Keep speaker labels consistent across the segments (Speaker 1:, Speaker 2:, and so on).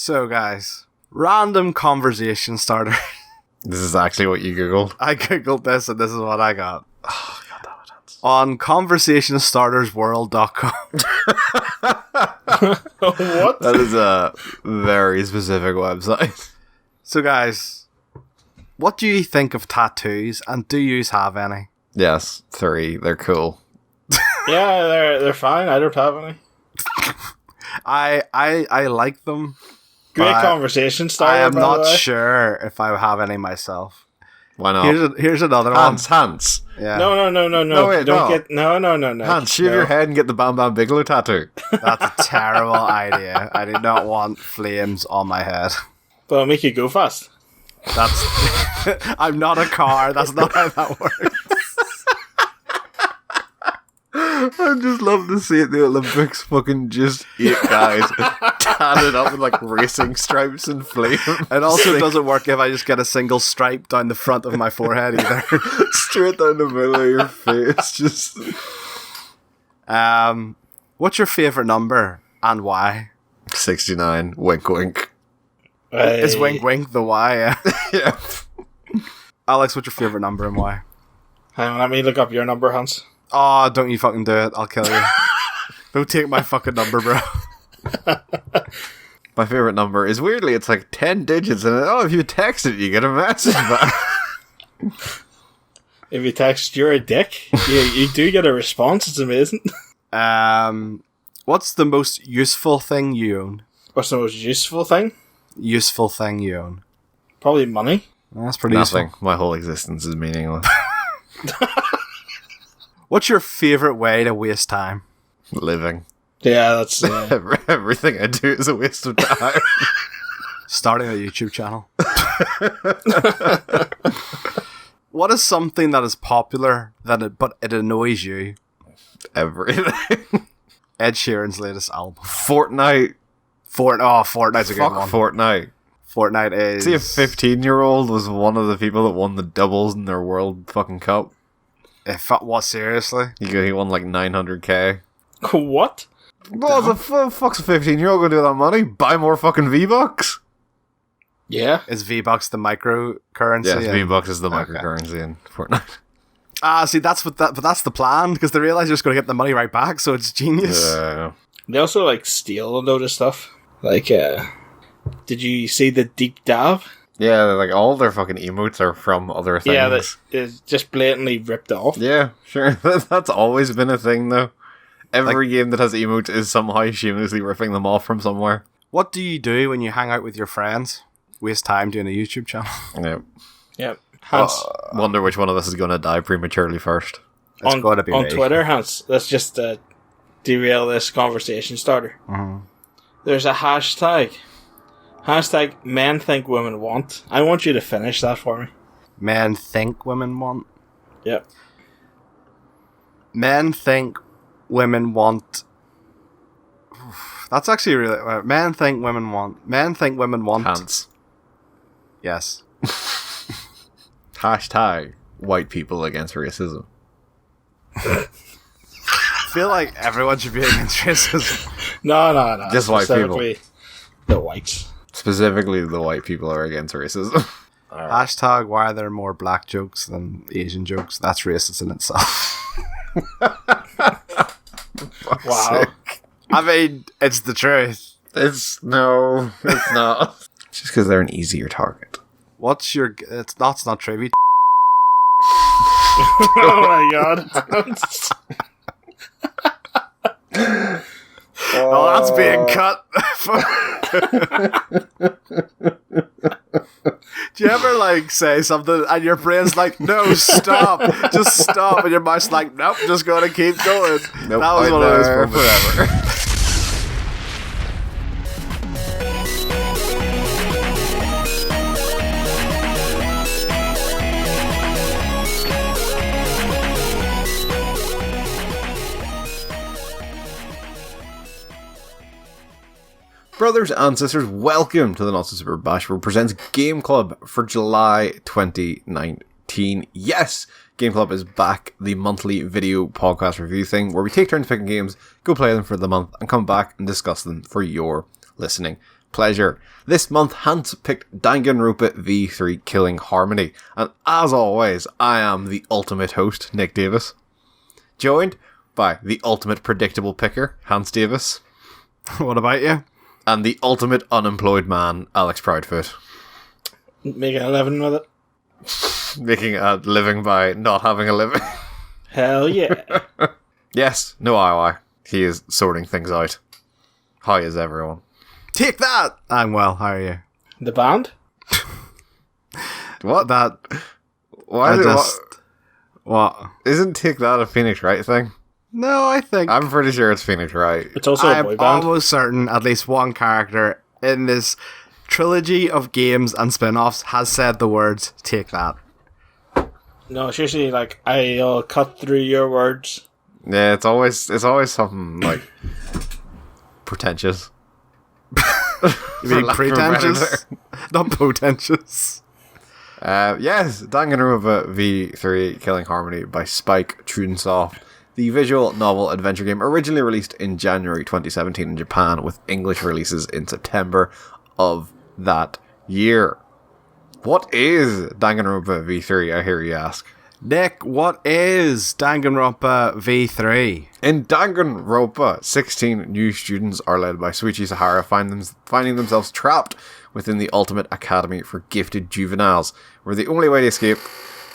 Speaker 1: So, guys, random conversation starter.
Speaker 2: This is actually what you Googled.
Speaker 1: I Googled this and this is what I got.
Speaker 2: Oh, God damn it.
Speaker 1: On conversationstartersworld.com.
Speaker 3: What?
Speaker 2: That is a very specific website.
Speaker 1: So, guys, what do you think of tattoos, and do you have any?
Speaker 2: Yes, 3. They're cool.
Speaker 3: Yeah, they're fine. I don't have any.
Speaker 1: I like them.
Speaker 3: Great
Speaker 1: but
Speaker 3: conversation starter.
Speaker 1: I am
Speaker 3: by the
Speaker 1: not
Speaker 3: way.
Speaker 1: sure if I have any myself.
Speaker 2: Why not?
Speaker 1: Here's another
Speaker 2: Hans.
Speaker 1: one. Yeah.
Speaker 3: No.
Speaker 2: No, wait,
Speaker 3: Don't
Speaker 2: no.
Speaker 3: get no.
Speaker 2: Hans, shave your head and get the Bam Bam Bigelow tattoo.
Speaker 1: That's a terrible idea. I do not want flames on my head.
Speaker 3: But it'll make you go fast.
Speaker 1: That's. I'm not a car. That's not how that works.
Speaker 2: I just love to see it. The Olympics, fucking just 8 guys tatted up with like racing stripes and flame.
Speaker 1: It also doesn't work if I just get a single stripe down the front of my forehead either.
Speaker 2: Straight down the middle of your face. Just.
Speaker 1: What's your favorite number and why?
Speaker 2: 69. Wink, wink.
Speaker 1: Is wink wink the why? Yeah.
Speaker 2: Yeah.
Speaker 1: Alex, what's your favorite number and why?
Speaker 3: Hang on, let me look up your number, Hans.
Speaker 1: Oh, don't you fucking do it. I'll kill you. Don't take my fucking number, bro.
Speaker 2: My favorite number is weirdly, it's like 10 digits, and if you text it, you get a message back.
Speaker 3: If you text you're a dick, you do get a response. It's amazing.
Speaker 1: What's the most useful thing you own?
Speaker 3: What's the most useful thing?
Speaker 1: Useful thing you own.
Speaker 3: Probably money.
Speaker 1: That's pretty
Speaker 2: Nothing.
Speaker 1: useful.
Speaker 2: My whole existence is meaningless.
Speaker 1: What's your favorite way to waste time?
Speaker 2: Living.
Speaker 3: Yeah, that's
Speaker 2: Everything I do is a waste of time.
Speaker 1: Starting a YouTube channel. What is something that is popular but it annoys you?
Speaker 2: Everything.
Speaker 1: Ed Sheeran's latest album.
Speaker 2: Fortnite.
Speaker 1: Fortnite's a good
Speaker 2: Fuck
Speaker 1: one.
Speaker 2: Fortnite.
Speaker 1: Fortnite is...
Speaker 2: See, a 15-year-old was one of the people that won the doubles in their World fucking Cup.
Speaker 1: What, seriously?
Speaker 2: He won like 900k.
Speaker 3: what?
Speaker 2: Well, the fuck's a 15-year-old gonna do with that money? Buy more fucking V-Bucks?
Speaker 3: Yeah.
Speaker 1: Is V-Bucks the microcurrency?
Speaker 2: Yes,
Speaker 1: and-
Speaker 2: V-Bucks is the
Speaker 1: Okay.
Speaker 2: microcurrency in Fortnite.
Speaker 1: See, but that's the plan, because they realize you're just going to get the money right back, so it's genius.
Speaker 3: They also like steal a load of stuff. Like, did you see the deep dab?
Speaker 2: Yeah, like all their fucking emotes are from other things.
Speaker 3: Yeah, that is just blatantly ripped off.
Speaker 2: Yeah, sure. That's always been a thing, though. Every game that has emotes is somehow shamelessly ripping them off from somewhere.
Speaker 1: What do you do when you hang out with your friends? Waste time doing a YouTube channel?
Speaker 2: Yep.
Speaker 3: Yep. Hans,
Speaker 2: Wonder which one of us is going to die prematurely first.
Speaker 1: It's got to be
Speaker 3: on
Speaker 1: me.
Speaker 3: Twitter, Hans. Let's just derail this conversation starter.
Speaker 1: Mhm.
Speaker 3: There's a hashtag. Hashtag men think women want. I want you to finish that for me.
Speaker 1: Men think women want.
Speaker 3: Yep.
Speaker 1: Men think women want. That's actually really. Men think women want. Men think women want.
Speaker 2: Pants.
Speaker 1: Yes.
Speaker 2: Hashtag white people against racism.
Speaker 1: I feel like everyone should be against racism.
Speaker 3: No.
Speaker 2: Just white people.
Speaker 3: Specifically the whites.
Speaker 2: Specifically, the white people are against racism.
Speaker 1: Hashtag why are there more black jokes than Asian jokes? That's racist in itself.
Speaker 3: Wow.
Speaker 1: I mean, it's the truth.
Speaker 2: It's not. Just because they're an easier target.
Speaker 1: What's your... It's not trivia.
Speaker 3: Oh my god.
Speaker 1: Oh, that's being cut. Do you ever like say something and your brain's like, no, stop, just stop, and your mouth's like, nope, just gonna keep going.
Speaker 2: Nope,
Speaker 1: that was one of those
Speaker 2: there
Speaker 1: moments.
Speaker 2: forever. Brothers and sisters, welcome to the Not So Super Bash, where it presents Game Club for July 2019. Yes, Game Club is back, the monthly video podcast review thing, where we take turns picking games, go play them for the month, and come back and discuss them for your listening pleasure. This month, Hans picked Danganronpa V3 Killing Harmony, and as always, I am the ultimate host, Nick Davis, joined by the ultimate predictable picker, Hans Davis.
Speaker 1: What about you?
Speaker 2: And the ultimate unemployed man, Alex Proudfoot.
Speaker 3: Making a living with it.
Speaker 2: Making a living by not having a living.
Speaker 3: Hell yeah.
Speaker 2: Yes, no IOI. He is sorting things out. How is everyone?
Speaker 1: Take that! I'm well, how are you?
Speaker 3: The band?
Speaker 2: What?
Speaker 1: That...
Speaker 2: Why
Speaker 1: I
Speaker 2: did
Speaker 1: just... What?
Speaker 2: Isn't Take That a Phoenix Wright thing?
Speaker 1: No, I think...
Speaker 2: I'm pretty sure it's Phoenix Wright.
Speaker 3: It's also a boy
Speaker 1: I'm
Speaker 3: band.
Speaker 1: almost certain at least one character in this trilogy of games and spin-offs has said the words, take that.
Speaker 3: No, it's usually like, I'll cut through your words.
Speaker 2: Yeah, it's always something like pretentious.
Speaker 1: You mean pretentious? Not potentious.
Speaker 2: Yes, Danganronpa V3 Killing Harmony by Spike Chunsoft. The visual novel adventure game originally released in January 2017 in Japan with English releases in September of that year. What is Danganronpa V3, I hear you ask?
Speaker 1: Nick, what is Danganronpa V3?
Speaker 2: In Danganronpa, 16 new students are led by Suichi Sahara, finding themselves trapped within the ultimate academy for gifted juveniles, where the only way to escape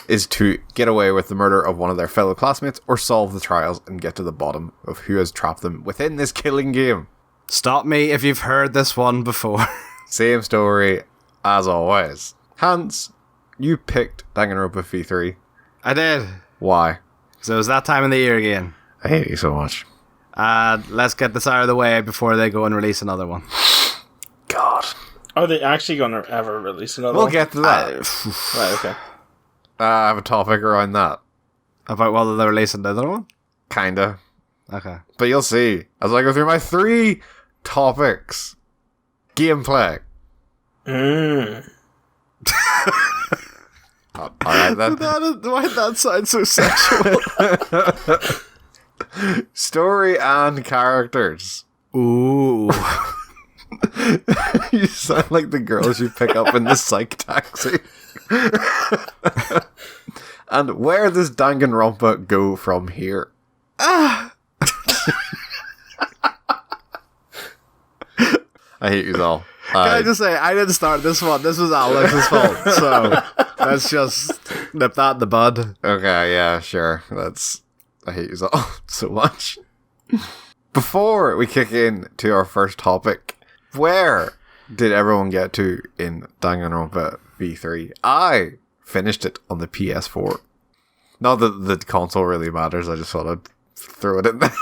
Speaker 2: is to get away with the murder of one of their fellow classmates or solve the trials and get to the bottom of who has trapped them within this killing game.
Speaker 1: Stop me if you've heard this one before.
Speaker 2: Same story as always. Hans, you picked Danganronpa V3.
Speaker 1: I did.
Speaker 2: Why?
Speaker 1: So it was that time of the year again.
Speaker 2: I hate you so much.
Speaker 1: Let's get this out of the way before they go and release another one.
Speaker 2: God.
Speaker 3: Are they actually going to ever release another
Speaker 2: We'll
Speaker 3: one?
Speaker 2: get to that.
Speaker 3: Right, okay.
Speaker 2: I have a topic around that.
Speaker 1: About whether they release another one?
Speaker 2: Kinda.
Speaker 1: Okay.
Speaker 2: But you'll see as I go through my 3 topics. Gameplay. Alright then.
Speaker 1: Why did that sound so sexual?
Speaker 2: Story and characters.
Speaker 1: Ooh.
Speaker 2: You sound like the girls you pick up in the psych taxi. And where does Danganronpa go from here? I hate you all.
Speaker 1: Can I just say, I didn't start this one. This was Alex's fault. So let's just nip that in the bud.
Speaker 2: Okay, yeah, sure. I hate you all so much. Before we kick in to our first topic, where did everyone get to in Danganronpa V3? I finished it on the PS4. Not that the console really matters, I just thought I'd throw it in there.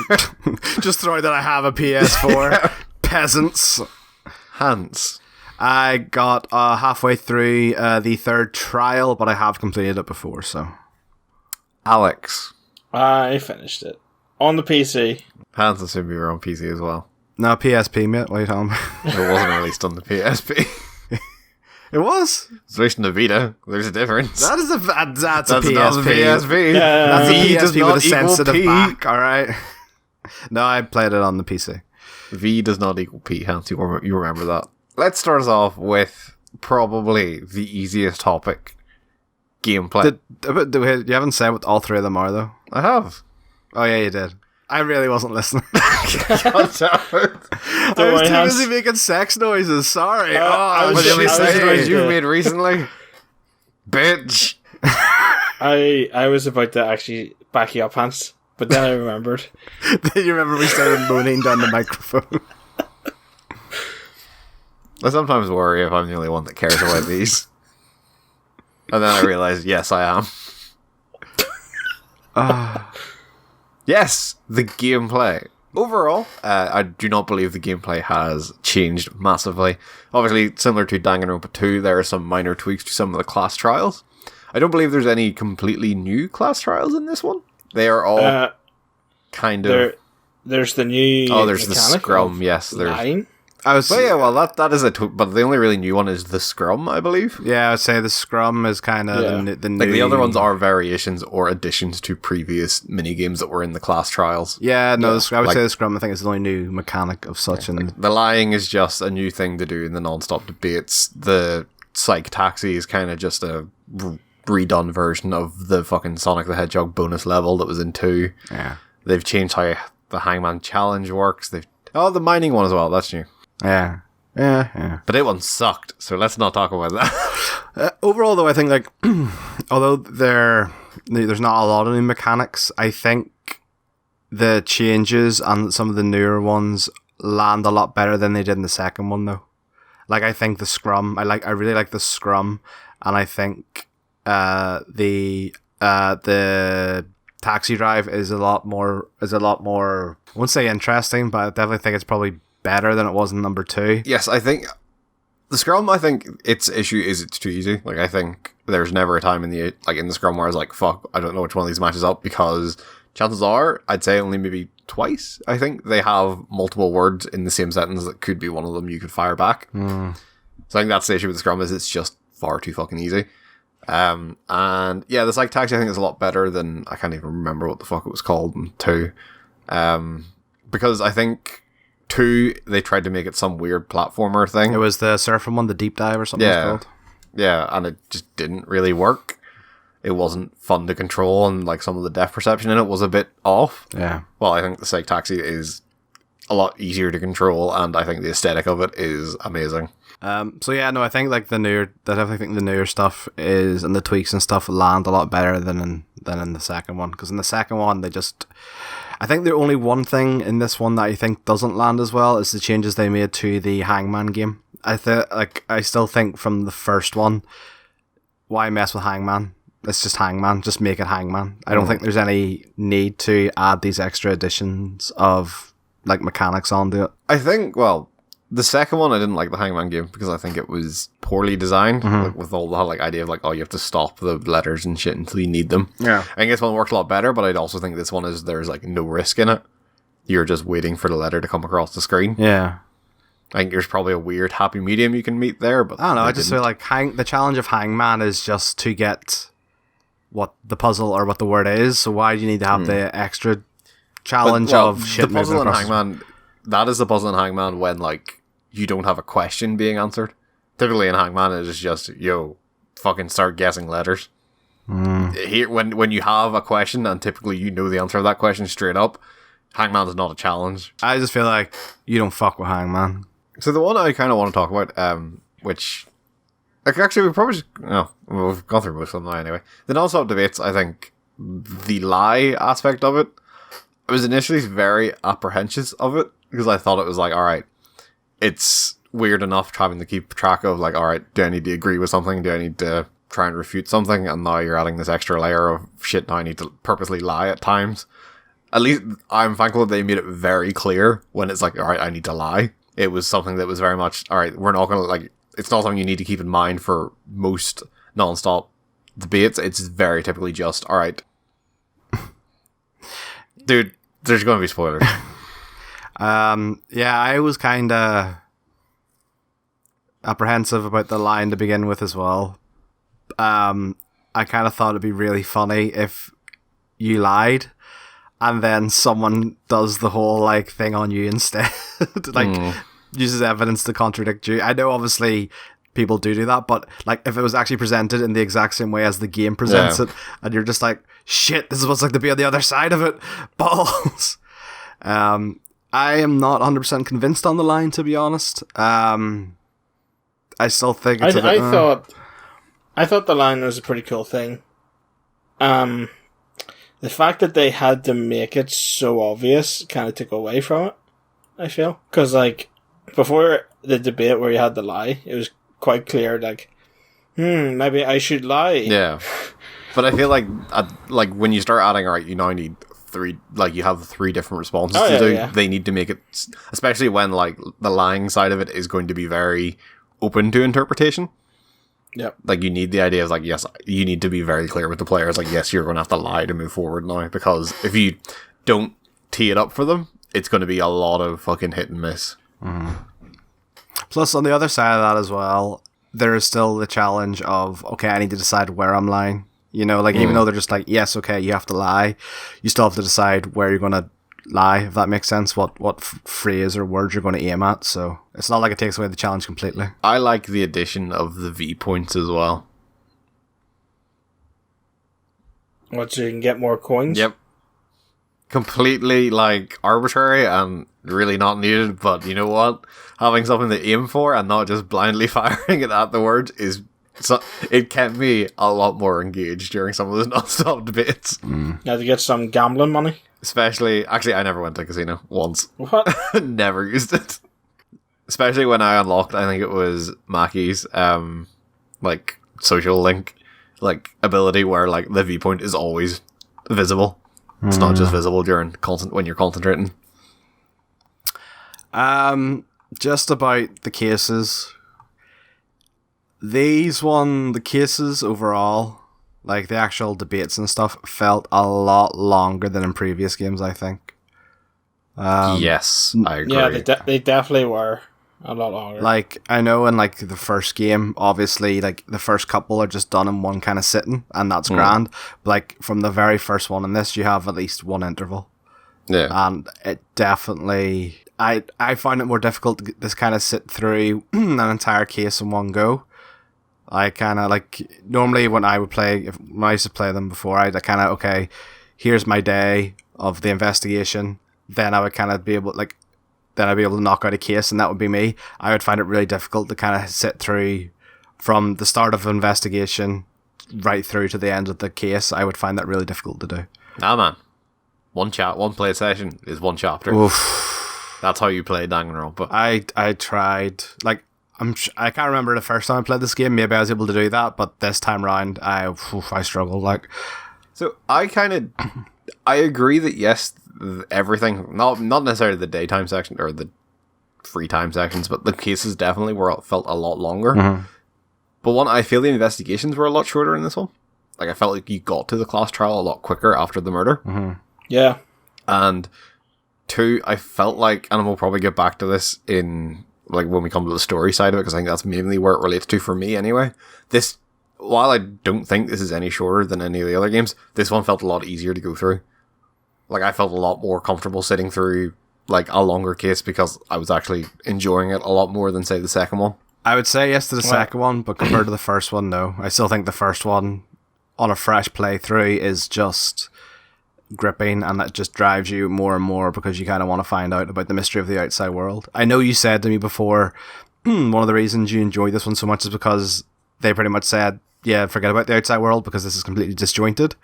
Speaker 1: Just throwing that I have a PS4. Peasants.
Speaker 2: Hans.
Speaker 1: I got halfway through the 3rd trial, but I have completed it before, so.
Speaker 2: Alex.
Speaker 3: I finished it. On the PC.
Speaker 2: Hans assumed you were on PC as well.
Speaker 1: No, PSP, mate. What are you telling me?
Speaker 2: It wasn't released on the PSP.
Speaker 1: It was?
Speaker 2: It's released on the Vita. There's a difference.
Speaker 1: That's a
Speaker 2: That's
Speaker 1: PSP.
Speaker 2: not the PSP.
Speaker 1: That's
Speaker 2: V
Speaker 1: a
Speaker 2: does
Speaker 1: PSP
Speaker 2: not
Speaker 1: with a
Speaker 2: equal
Speaker 1: sensitive
Speaker 2: P.
Speaker 1: back, alright? No, I played it on the PC.
Speaker 2: V does not equal P, Hans. You remember that. Let's start us off with probably the easiest topic. Gameplay.
Speaker 1: You haven't said what all 3 of them are, though.
Speaker 2: I have.
Speaker 1: Oh, yeah, you did. I really wasn't listening.
Speaker 2: God damn it.
Speaker 1: I was too busy making sex noises. Sorry.
Speaker 3: I was
Speaker 2: What the only
Speaker 3: just-
Speaker 2: sex
Speaker 3: I
Speaker 2: noise
Speaker 3: was-
Speaker 2: you've made recently? Bitch.
Speaker 3: I was about to actually back you up, Hans, but then I remembered.
Speaker 1: You remember we started moaning down the microphone?
Speaker 2: I sometimes worry if I'm the only one that cares about these. And then I realize, yes, I am. Yes, the gameplay. Overall, I do not believe the gameplay has changed massively. Obviously, similar to Danganronpa 2, there are some minor tweaks to some of the class trials. I don't believe there's any completely new class trials in this one. They are all kind of...
Speaker 3: There's the new
Speaker 2: Oh, there's the
Speaker 3: mechanic
Speaker 2: scrum,
Speaker 3: of
Speaker 2: yes. There's
Speaker 3: lying.
Speaker 1: was.
Speaker 2: But yeah, well, that is but the only really new one is the Scrum, I believe.
Speaker 1: Yeah, I'd say the Scrum is kind of the new.
Speaker 2: Like the other ones are variations or additions to previous mini games that were in the class trials.
Speaker 1: Yeah, no, I would say the Scrum, I think, is the only new mechanic of such. And
Speaker 2: the lying is just a new thing to do in the non-stop debates. The Psych Taxi is kind of just a redone version of the fucking Sonic the Hedgehog bonus level that was in 2.
Speaker 1: Yeah.
Speaker 2: They've changed how the Hangman Challenge works. The mining one as well, that's new.
Speaker 1: Yeah.
Speaker 2: But it one sucked, so let's not talk about that.
Speaker 1: Overall, though, I think, like, although there's not a lot of new mechanics, I think the changes and some of the newer ones land a lot better than they did in the second one, though. Like, I think the Scrum, I really like the Scrum, and I think the Taxi Drive is a lot more, I won't say interesting, but I definitely think it's probably better than it was in number 2.
Speaker 2: Yes, I think the Scrum, its issue is it's too easy. Like, I think there's never a time in the Scrum where I was like, fuck, I don't know which one of these matches up, because chances are, I'd say only maybe twice, I think, they have multiple words in the same sentence that could be one of them you could fire back. So I think that's the issue with the Scrum, is it's just far too fucking easy. And yeah, the Psych Taxi I think is a lot better than, I can't even remember what the fuck it was called in 2. Because I think 2, they tried to make it some weird platformer thing.
Speaker 1: It was the surfing one, the Deep Dive or something.
Speaker 2: Yeah,
Speaker 1: it's called.
Speaker 2: Yeah, and it just didn't really work. It wasn't fun to control, and like some of the depth perception in it was a bit off.
Speaker 1: Yeah.
Speaker 2: Well, I think the Psych Taxi is a lot easier to control, and I think the aesthetic of it is amazing.
Speaker 1: So yeah, no, I think like I definitely think the newer stuff is, and the tweaks and stuff land a lot better than in the second one. Because in the second one, I think the only one thing in this one that I think doesn't land as well is the changes they made to the Hangman game. I still think from the first one, why mess with Hangman? It's just Hangman. Just make it Hangman. I don't think there's any need to add these extra additions of like mechanics onto it.
Speaker 2: I think, well, the second one I didn't like the Hangman game because I think it was poorly designed, like, with all the like idea of like, oh, you have to stop the letters and shit until you need them.
Speaker 1: Yeah,
Speaker 2: I think this one works a lot better, but I'd also think this one there's like no risk in it. You're just waiting for the letter to come across the screen.
Speaker 1: Yeah.
Speaker 2: I think there's probably a weird happy medium you can meet there, but
Speaker 1: I don't know. I just feel like the challenge of Hangman is just to get what the puzzle or what the word is. So why do you need to have the extra challenge of shit?
Speaker 2: The puzzle in Hangman, that is the puzzle in Hangman when like you don't have a question being answered. Typically in Hangman, it is just fucking start guessing letters. Here, when you have a question and typically you know the answer of that question straight up, Hangman is not a challenge.
Speaker 1: I just feel like you don't fuck with Hangman.
Speaker 2: So the one I kind of want to talk about, which like, actually we've gone through most of them now anyway. The non-stop debates, I think the lie aspect of it, I was initially very apprehensive of it because I thought it was like, all right, it's weird enough having to keep track of like, all right, do I need to agree with something? Do I need to try and refute something? And now you're adding this extra layer of shit. Now I need to purposely lie at times. At least I'm thankful that they made it very clear when it's like, all right, I need to lie. It was something that was very much, all right, we're not going to like, it's not something you need to keep in mind for most non-stop debates. It's very typically just, all right, dude, there's going to be spoilers.
Speaker 1: Yeah, I was kind of apprehensive about the line to begin with as well. I kind of thought it'd be really funny if you lied and then someone does the whole like thing on you instead. Like uses evidence to contradict you. I know obviously people do that, but like if it was actually presented in the exact same way as the game presents it, and you're just like, shit, this is what's like to be on the other side of it. Balls. I am not 100% convinced on the line, to be honest. I still think it's
Speaker 3: I thought the line was a pretty cool thing. The fact that they had to make it so obvious kind of took away from it, I feel. Because, like, before the debate where you had the lie, it was quite clear, like, maybe I should lie.
Speaker 2: Yeah. But I feel like when you start adding, all right, you now need three, like, you have 3 different responses to do. Yeah. They need to make it, especially when, like, the lying side of it is going to be very open to interpretation.
Speaker 3: Yep.
Speaker 2: Like, you need the idea of, like, yes, you need to be very clear with the players. Like, yes, you're going to have to lie to move forward now. Because if you don't tee it up for them, it's going to be a lot of fucking hit and miss.
Speaker 1: Plus, on the other side of that as well, there is still the challenge of, okay, I need to decide where I'm lying. You know, like, even though they're just like, yes, okay, you have to lie, you still have to decide where you're going to lie, if that makes sense, what phrase or words you're going to aim at. So it's not like it takes away the challenge completely.
Speaker 2: I like the addition of the V points as well.
Speaker 3: What, so you can get more coins?
Speaker 2: Yep. Completely, like, arbitrary and really not needed, but you know what? Having something to aim for and not just blindly firing it at the words is... So it kept me a lot more engaged during some of those non-stop debates.
Speaker 3: You had to get some gambling money?
Speaker 2: Especially... Actually, I never went to a casino once.
Speaker 3: What?
Speaker 2: Never used it. Especially when I unlocked, I think it was Mackie's, like, social link, like, ability where, like, the viewpoint is always visible. It's not just visible when you're concentrating.
Speaker 1: Just about the cases. The cases overall, like the actual debates and stuff, felt a lot longer than in previous games, I think.
Speaker 2: Yes, I agree.
Speaker 3: Yeah, they definitely were a lot longer.
Speaker 1: Like, I know in like the first game, obviously, like the first couple are just done in one kind of sitting, and that's grand. But like from the very first one in this, you have at least one interval.
Speaker 2: Yeah.
Speaker 1: And it definitely... I find it more difficult to just kind of sit through an entire case in one go. I kind of like... Normally when I would play... When I used to play them before, I'd kind of, okay, here's my day of the investigation. Then I would kind of be able... Like, then I'd be able to knock out a case, and that would be me. I would find it really difficult to kind of sit through from the start of investigation right through to the end of the case. I would find that really difficult to do.
Speaker 2: Nah, man. One play session is one chapter.
Speaker 1: Oof.
Speaker 2: That's how you play Danganronpa.
Speaker 1: I tried. Like, I can't remember the first time I played this game. Maybe I was able to do that, but this time around, I struggled. Like,
Speaker 2: so I agree that yes, everything, not necessarily the daytime section or the free time sections, but the cases definitely felt a lot longer.
Speaker 1: Mm-hmm.
Speaker 2: But I feel the investigations were a lot shorter in this one. Like, I felt like you got to the class trial a lot quicker after the murder.
Speaker 1: Mm-hmm.
Speaker 3: Yeah.
Speaker 2: And two, I felt like, and we'll probably get back to this in, like, when we come to the story side of it, because I think that's mainly where it relates to for me anyway. This, while I don't think this is any shorter than any of the other games, this one felt a lot easier to go through. Like, I felt a lot more comfortable sitting through, like, a longer case because I was actually enjoying it a lot more than, say, the second one.
Speaker 1: I would say yes to the second one, but compared to the first one, no. I still think the first one, on a fresh playthrough, is just gripping, and that just drives you more and more because you kind of want to find out about the mystery of the outside world. I know you said to me before, one of the reasons you enjoyed this one so much is because they pretty much said, yeah, forget about the outside world because this is completely disjointed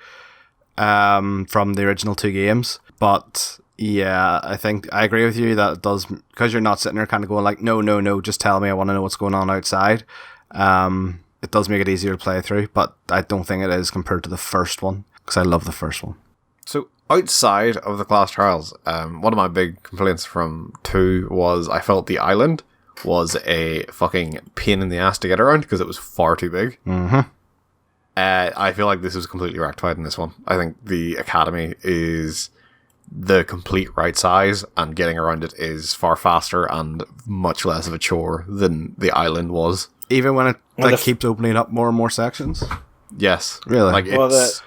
Speaker 1: from the original two games. But yeah, I think I agree with you that it does, because you're not sitting there kind of going like, no, just tell me, I want to know what's going on outside. It does make it easier to play through, but I don't think it is compared to the first one, because I love the first one.
Speaker 2: So, outside of the class trials, one of my big complaints from 2 was I felt the island was a fucking pain in the ass to get around because it was far too big.
Speaker 1: Mm-hmm.
Speaker 2: I feel like this was completely rectified in this one. I think the academy is the complete right size, and getting around it is far faster and much less of a chore than the island was.
Speaker 1: Even when it keeps opening up more and more sections?
Speaker 2: Yes.
Speaker 1: Really?
Speaker 2: Like, it's...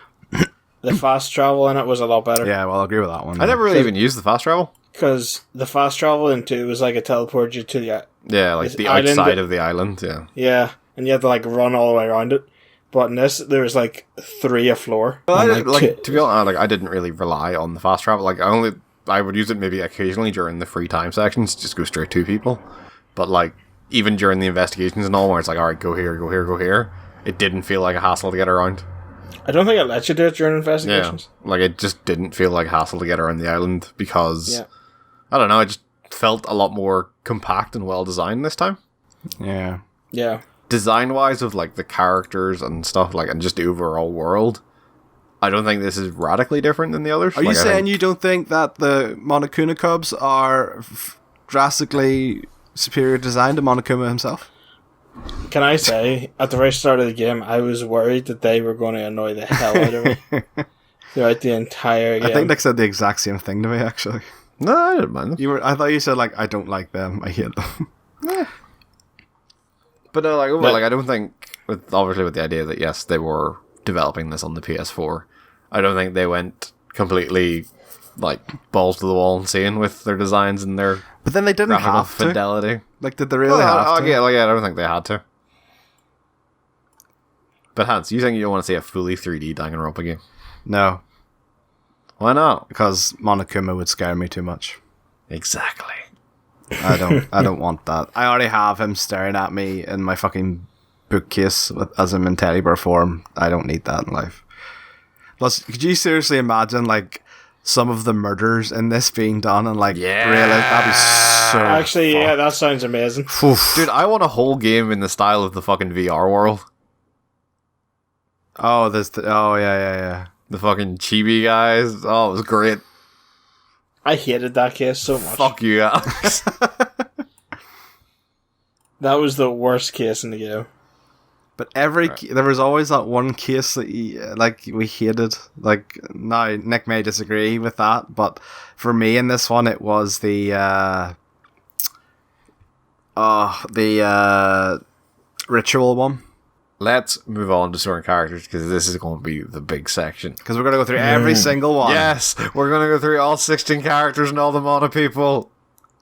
Speaker 3: The fast travel in it was a lot better.
Speaker 1: Yeah, well, I'll agree with that one.
Speaker 2: I never really even used the fast travel.
Speaker 3: Because the fast travel in 2 was like it teleported you to the...
Speaker 2: Yeah, like the outside of the island, yeah.
Speaker 3: Yeah, and you had to like run all the way around it. But in this, there was like 3 a floor.
Speaker 2: Well, to be honest, I didn't really rely on the fast travel. Like, I would use it maybe occasionally during the free time sections, just go straight to people. But like, even during the investigations and all, where it's like, alright, go here, go here, go here, it didn't feel like a hassle to get around.
Speaker 3: I don't think it lets you do it during investigations.
Speaker 2: Yeah, like, it just didn't feel like a hassle to get around the island because, I don't know, it just felt a lot more compact and well designed this time.
Speaker 1: Yeah.
Speaker 3: Yeah.
Speaker 2: Design-wise, of like the characters and stuff, like, and just the overall world, I don't think this is radically different than the others.
Speaker 1: Are you saying you don't think that the Monokuma Cubs are drastically superior design to Monokuma himself?
Speaker 3: Can I say, at the very start of the game, I was worried that they were going to annoy the hell out of me throughout the entire game.
Speaker 1: I think they said the exact same thing to me, actually.
Speaker 2: No, I didn't mind them.
Speaker 1: I thought you said, like, I don't like them, I hate them.
Speaker 2: But no, I don't think, obviously with the idea that, yes, they were developing this on the PS4, I don't think they went completely, like, balls to the wall insane with their designs and their
Speaker 1: But then they didn't have
Speaker 2: fidelity.
Speaker 1: To. Like, did they really have to?
Speaker 2: Yeah, I don't think they had to. But Hans, you think you don't want to see a fully 3D Danganronpa game?
Speaker 1: No.
Speaker 2: Why not?
Speaker 1: Because Monokuma would scare me too much.
Speaker 2: Exactly.
Speaker 1: I don't want that. I already have him staring at me in my fucking bookcase as I'm in teddy bear form. I don't need that in life. Plus, could you seriously imagine, like, some of the murders in this being done and, like,
Speaker 2: yeah,
Speaker 1: really, that'd be so
Speaker 3: Actually, yeah, that sounds amazing.
Speaker 2: Dude, I want a whole game in the style of the fucking VR world.
Speaker 1: Oh, yeah.
Speaker 2: The fucking chibi guys. Oh, it was great.
Speaker 3: I hated that case so much.
Speaker 2: Fuck you, Alex.
Speaker 3: That was the worst case in the game.
Speaker 1: But there was always that one case that we hated. Like, now Nick may disagree with that, but for me in this one, it was the ritual one.
Speaker 2: Let's move on to certain characters, because this is going to be the big section.
Speaker 1: Because we're going to go through every single one.
Speaker 2: Yes, we're going to go through all 16 characters and all the mono people.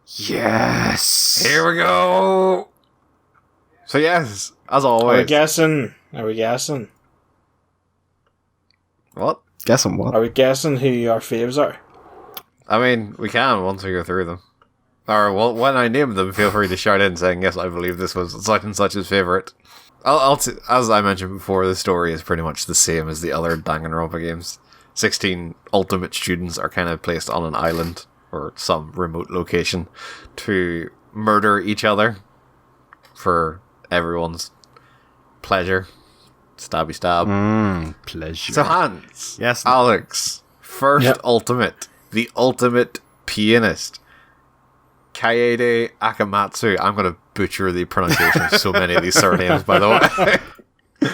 Speaker 1: Yes.
Speaker 2: Here we go. So yes, as always.
Speaker 3: Are we guessing?
Speaker 2: What?
Speaker 1: Guessing what?
Speaker 3: Are we guessing who our faves are?
Speaker 2: I mean, we can once we go through them. Or well, when I name them, feel free to shout in saying, yes, I believe this was such and such's favourite. As I mentioned before, the story is pretty much the same as the other Danganronpa games. 16 ultimate students are kind of placed on an island or some remote location to murder each other for everyone's pleasure. Stabby stab.
Speaker 1: Pleasure.
Speaker 2: So Hans,
Speaker 1: yes,
Speaker 2: Alex, first ultimate, the ultimate pianist, Kaede Akamatsu. I'm going to butcher the pronunciation of so many of these surnames, by the way.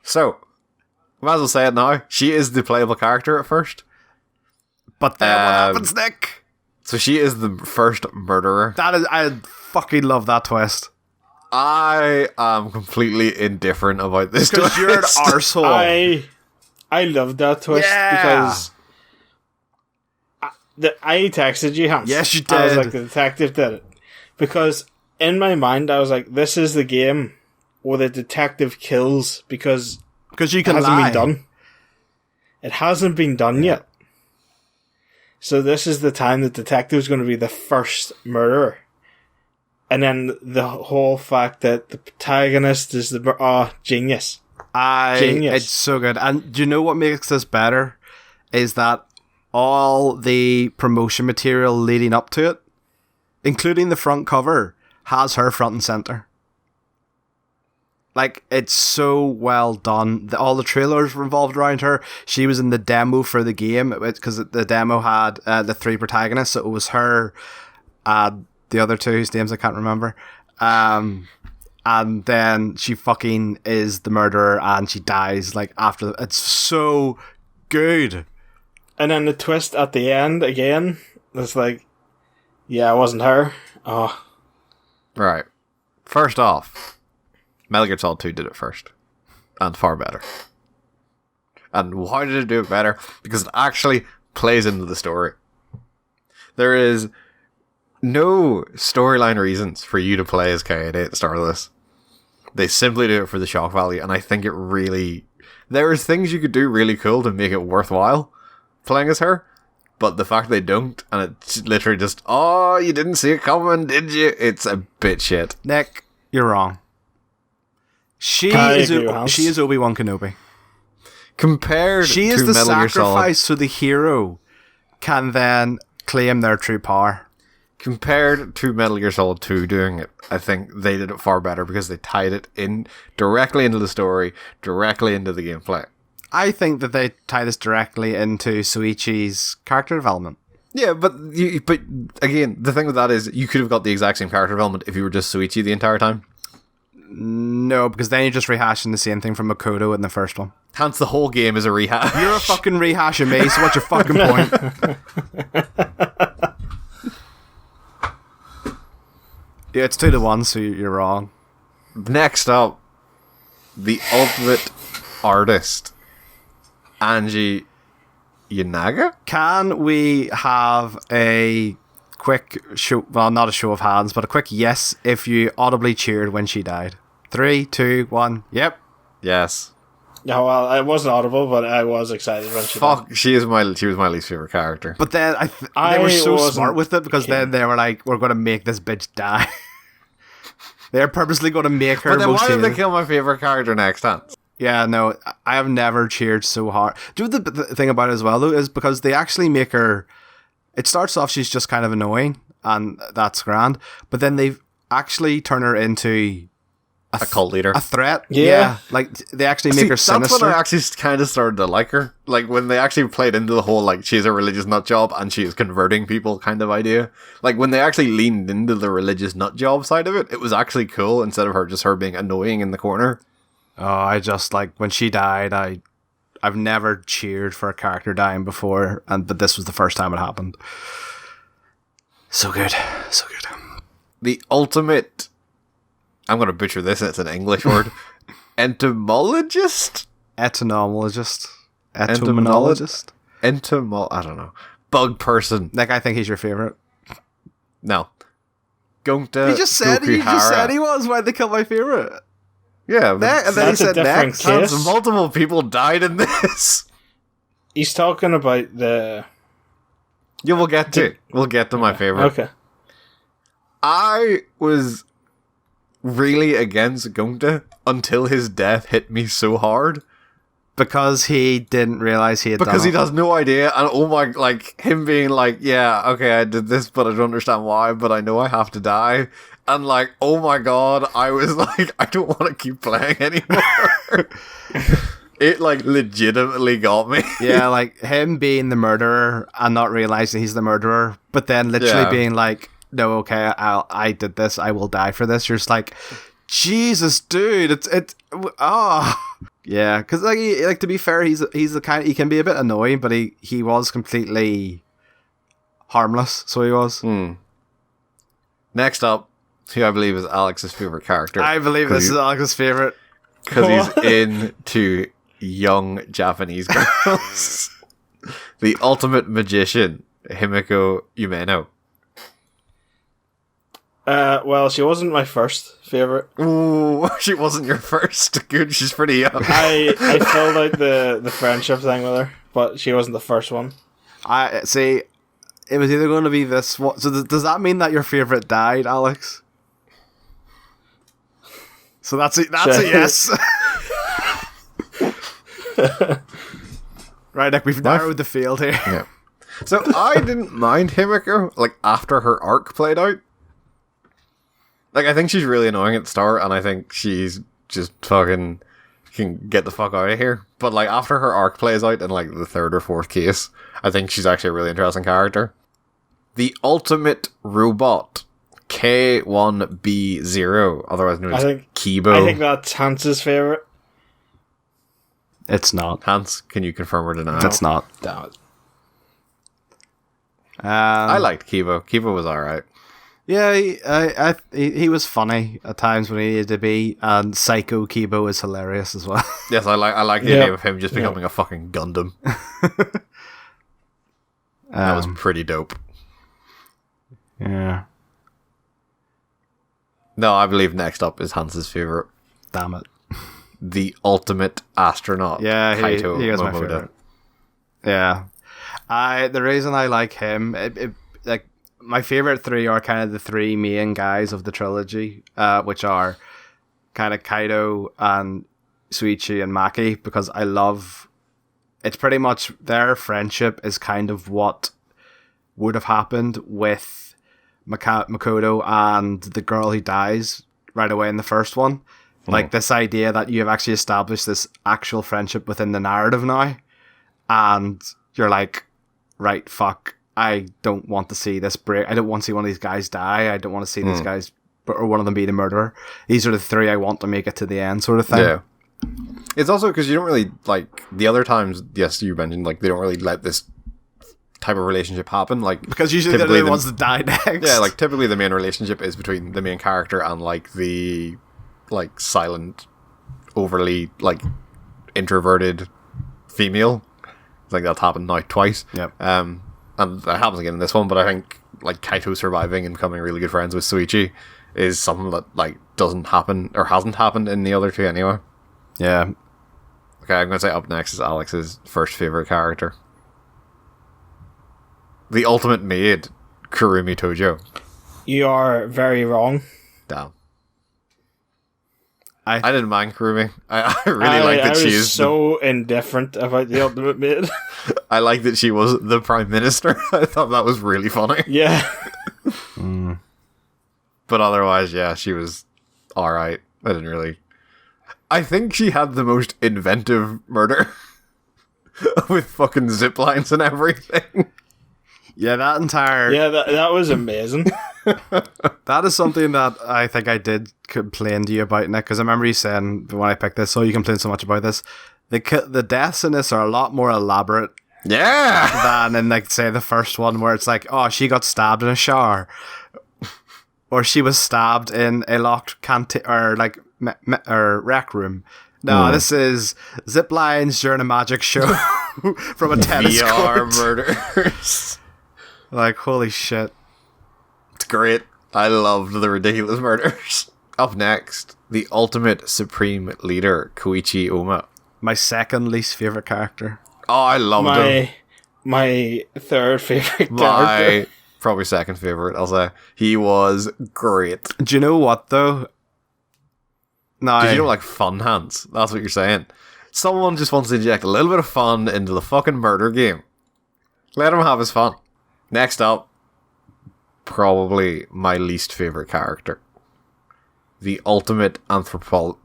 Speaker 2: So, might as well say it now. She is the playable character at first.
Speaker 1: But then what happens, Nick?
Speaker 2: So she is the first murderer.
Speaker 1: I fucking love that twist.
Speaker 2: I am completely indifferent about this twist.
Speaker 1: Because you're an arsehole.
Speaker 3: I love that twist because I texted you, Hans.
Speaker 1: Yes, you did.
Speaker 3: I was like, the detective did it. Because in my mind, I was like, this is the game where the detective kills because
Speaker 1: you can
Speaker 3: it hasn't
Speaker 1: lie.
Speaker 3: been done. It hasn't been done yet. So this is the time the detective's going to be the first murderer. And then the whole fact that the protagonist is genius. Genius.
Speaker 1: It's so good. And do you know what makes this better? Is that all the promotion material leading up to it, including the front cover, has her front and center. Like, it's so well done. All the trailers revolved around her. She was in the demo for the game, because the demo had the 3 protagonists, so it was her, the other 2 whose names I can't remember. And then she fucking is the murderer, and she dies, like, after. It's so good.
Speaker 3: And then the twist at the end, again, it's like, yeah, it wasn't her. Oh.
Speaker 2: Right. First off, Metal Gear Solid 2 did it first. And far better. And why did it do it better? Because it actually plays into the story. There is no storyline reasons for you to play as Kaede at the start of this. They simply do it for the shock value, and I think it really... There is things you could do really cool to make it worthwhile playing as her, but the fact they don't, and it's literally just, oh, you didn't see it coming, did you? It's a bit shit.
Speaker 1: Nick, you're wrong. She is Obi-Wan Kenobi. She is the sacrifice so the hero can then claim their true power.
Speaker 2: Compared to Metal Gear Solid 2 doing it, I think they did it far better because they tied it in directly into the story, directly into the gameplay.
Speaker 1: I think that they tie this directly into Soichi's character development.
Speaker 2: Yeah, but again, the thing with that is you could have got the exact same character development if you were just Soichi the entire time.
Speaker 1: No, because then you're just rehashing the same thing from Makoto in the first one.
Speaker 2: Hence, the whole game is a rehash.
Speaker 1: You're a fucking rehash of me, so what's your fucking point? Yeah, it's 2-1, so you're wrong.
Speaker 2: Next up, the ultimate artist, Angie Yanaga?
Speaker 1: Can we have a quick show, well, not a show of hands, but a quick yes if you audibly cheered when she died? 3, 2, 1, yep.
Speaker 2: Yes.
Speaker 3: Yeah, well, I wasn't audible, but I was excited when she died.
Speaker 2: She was my least favorite character.
Speaker 1: But then they were so smart with it, because then they were like, we're going to make this bitch die. They're purposely going to make her.
Speaker 2: But then why did they kill my favorite character next time?
Speaker 1: Yeah, no, I have never cheered so hard. Do you know the thing about it as well, though, is because they actually make her... It starts off, she's just kind of annoying, and that's grand, but then they actually turn her into...
Speaker 2: A cult leader.
Speaker 1: A threat.
Speaker 3: Yeah.
Speaker 1: Like, they actually make her sinister.
Speaker 2: That's when I actually kind of started to like her. Like, when they actually played into the whole, like, she's a religious nut job and she is converting people kind of idea. Like, when they actually leaned into the religious nut job side of it, it was actually cool instead of her being annoying in the corner.
Speaker 1: Oh, I just, like, when she died, I've never cheered for a character dying before, but this was the first time it happened. So good. So good.
Speaker 2: The ultimate... I'm going to butcher this, it's an English word. Entomologist?
Speaker 1: Etymologist. Etymologist?
Speaker 2: I don't know. Bug person.
Speaker 1: Like, I think he's your favourite.
Speaker 2: No. Gonta
Speaker 1: He just said he was. Why'd they kill my favourite?
Speaker 2: Yeah.
Speaker 1: And then he
Speaker 3: That's a
Speaker 1: said
Speaker 3: different
Speaker 1: next.
Speaker 3: case.
Speaker 2: Multiple people died in this.
Speaker 3: He's talking about the...
Speaker 2: Yeah, we'll get to my favourite.
Speaker 3: Okay.
Speaker 2: I was really against Gonta until his death hit me so hard.
Speaker 1: Because he didn't realise he had done it.
Speaker 2: Because he has no idea, and oh my, like, him being like, yeah, okay, I did this, but I don't understand why, but I know I have to die. And like, oh my god, I was like, I don't want to keep playing anymore. It, like, legitimately got me.
Speaker 1: Yeah, like, him being the murderer and not realising he's the murderer, but then literally being like, no, okay, I did this, I will die for this. You're just like, Jesus, dude, yeah, because like to be fair, he's the kind, he can be a bit annoying, but he was completely harmless, so he was.
Speaker 2: Next up, who I believe is Alex's favorite character.
Speaker 1: I believe this is Alex's favorite
Speaker 2: because he's into young Japanese girls. The ultimate magician, Himiko Umeno.
Speaker 3: Well, she wasn't my first favourite.
Speaker 2: Ooh, she wasn't your first. Good, she's pretty young.
Speaker 3: I filled out the friendship thing with her, but she wasn't the first one.
Speaker 1: I see. It was either going to be this one. So does that mean that your favourite died, Alex? So that's a yes. Right, Nick, we've narrowed the field here.
Speaker 2: Yeah. So I didn't mind Himiko, like, after her arc played out. Like, I think she's really annoying at the start, and I think she's just fucking can get the fuck out of here. But, like, after her arc plays out in, like, the third or fourth case, I think she's actually a really interesting character. The ultimate robot, K1B0, otherwise known as Kibo.
Speaker 3: I think that's Hans's favourite.
Speaker 1: It's not.
Speaker 2: Hans, can you confirm or deny?
Speaker 1: It's not.
Speaker 3: Damn it.
Speaker 2: I liked Kibo. Kibo was alright.
Speaker 1: Yeah, he was funny at times when he needed to be, and Psycho Kibo is hilarious as well.
Speaker 2: Yes, I like the idea of him just becoming a fucking Gundam. That was pretty dope.
Speaker 1: Yeah.
Speaker 2: No, I believe next up is Hans's favourite.
Speaker 1: Damn it.
Speaker 2: The ultimate astronaut.
Speaker 1: Yeah,
Speaker 2: Kaito
Speaker 1: he was my
Speaker 2: Momoda.
Speaker 1: favourite. Yeah. The reason I like him, like, my favourite three are kind of the three main guys of the trilogy, which are kind of Kaido and Suichi and Maki, because I love... It's pretty much their friendship is kind of what would have happened with Makoto and the girl who dies right away in the first one. Like, this idea that you have actually established this actual friendship within the narrative now, and you're like, right, fuck, I don't want to see this break. I don't want to see one of these guys die. I don't want to see these guys, or one of them be the murderer. These are the three I want to make it to the end, sort of thing.
Speaker 2: Yeah. It's also because you don't really, like, the other times, yes, you mentioned, like, they don't really let this type of relationship happen. Like,
Speaker 1: Because usually they're the ones that die next.
Speaker 2: yeah, like typically the main relationship is between the main character and like the like silent, overly like introverted female. I think that's happened now twice.
Speaker 1: Yep.
Speaker 2: And that happens again in this one, but I think like Kaito surviving and becoming really good friends with Suichi is something that like doesn't happen or hasn't happened in the other two anyway.
Speaker 1: Yeah.
Speaker 2: Okay, I'm going to say up next is Alex's first favorite character. The ultimate maid, Kurumi Tojo.
Speaker 3: You are very wrong.
Speaker 2: Damn.
Speaker 1: I
Speaker 2: didn't mind Kurumi. I really like that she is
Speaker 3: so indifferent about the ultimate maid.
Speaker 2: I like that she was the prime minister. I thought that was really funny.
Speaker 3: Yeah.
Speaker 2: But otherwise, yeah, she was alright. I didn't really... I think she had the most inventive murder. With fucking zip lines and everything.
Speaker 1: Yeah, that entire...
Speaker 3: Yeah, that was amazing.
Speaker 1: That is something that I think I did complain to you about, Nick, because I remember you saying when I picked this, you complain so much about this. The deaths in this are a lot more elaborate
Speaker 2: Yeah!
Speaker 1: than in, like, say, the first one, where it's like, oh, she got stabbed in a shower. Or she was stabbed in a locked canteen, or, like, or rec room. No, this is zip lines during a magic show from a tennis
Speaker 2: VR
Speaker 1: court.
Speaker 2: murders.
Speaker 1: Like, holy shit.
Speaker 2: It's great. I loved the ridiculous murders. Up next, the ultimate supreme leader, Koichi Oma.
Speaker 1: My second least favourite character.
Speaker 2: Oh, I loved him.
Speaker 3: My third favorite
Speaker 2: My
Speaker 3: character.
Speaker 2: probably second favorite, I'll say. He was great.
Speaker 1: Do you know what, though? No,
Speaker 2: Did you know, like, fun hands? That's what you're saying. Someone just wants to inject a little bit of fun into the fucking murder game. Let him have his fun. Next up, probably my least favorite character. The ultimate anthropologist.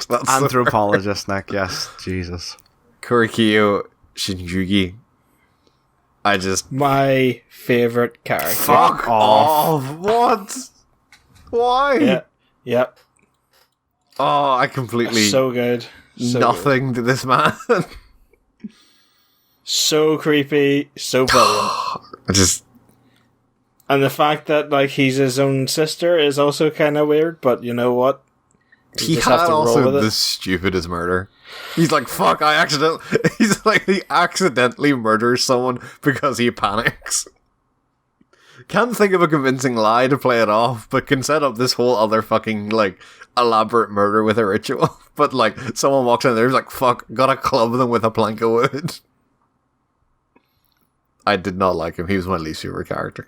Speaker 2: That's
Speaker 1: anthropologist, Nick, yes. Jesus.
Speaker 2: Kurikyo Shinjugi. I just...
Speaker 3: My favorite character.
Speaker 2: Fuck off! What? Why?
Speaker 3: Yeah. Yep.
Speaker 2: Oh, I completely...
Speaker 3: So good. So
Speaker 2: nothing to this man.
Speaker 3: good. So creepy. So brilliant.
Speaker 2: I just...
Speaker 3: And the fact that like he's his own sister is also kind of weird, but you know what?
Speaker 2: He
Speaker 3: just have
Speaker 2: had
Speaker 3: to roll
Speaker 2: also
Speaker 3: with it.
Speaker 2: the stupidest murder. He's like, fuck, he's like, he accidentally murders someone because he panics. Can't think of a convincing lie to play it off, but can set up this whole other fucking, like, elaborate murder with a ritual. But, like, someone walks in there, he's like, fuck, gotta club them with a plank of wood. I did not like him. He was my least favorite character.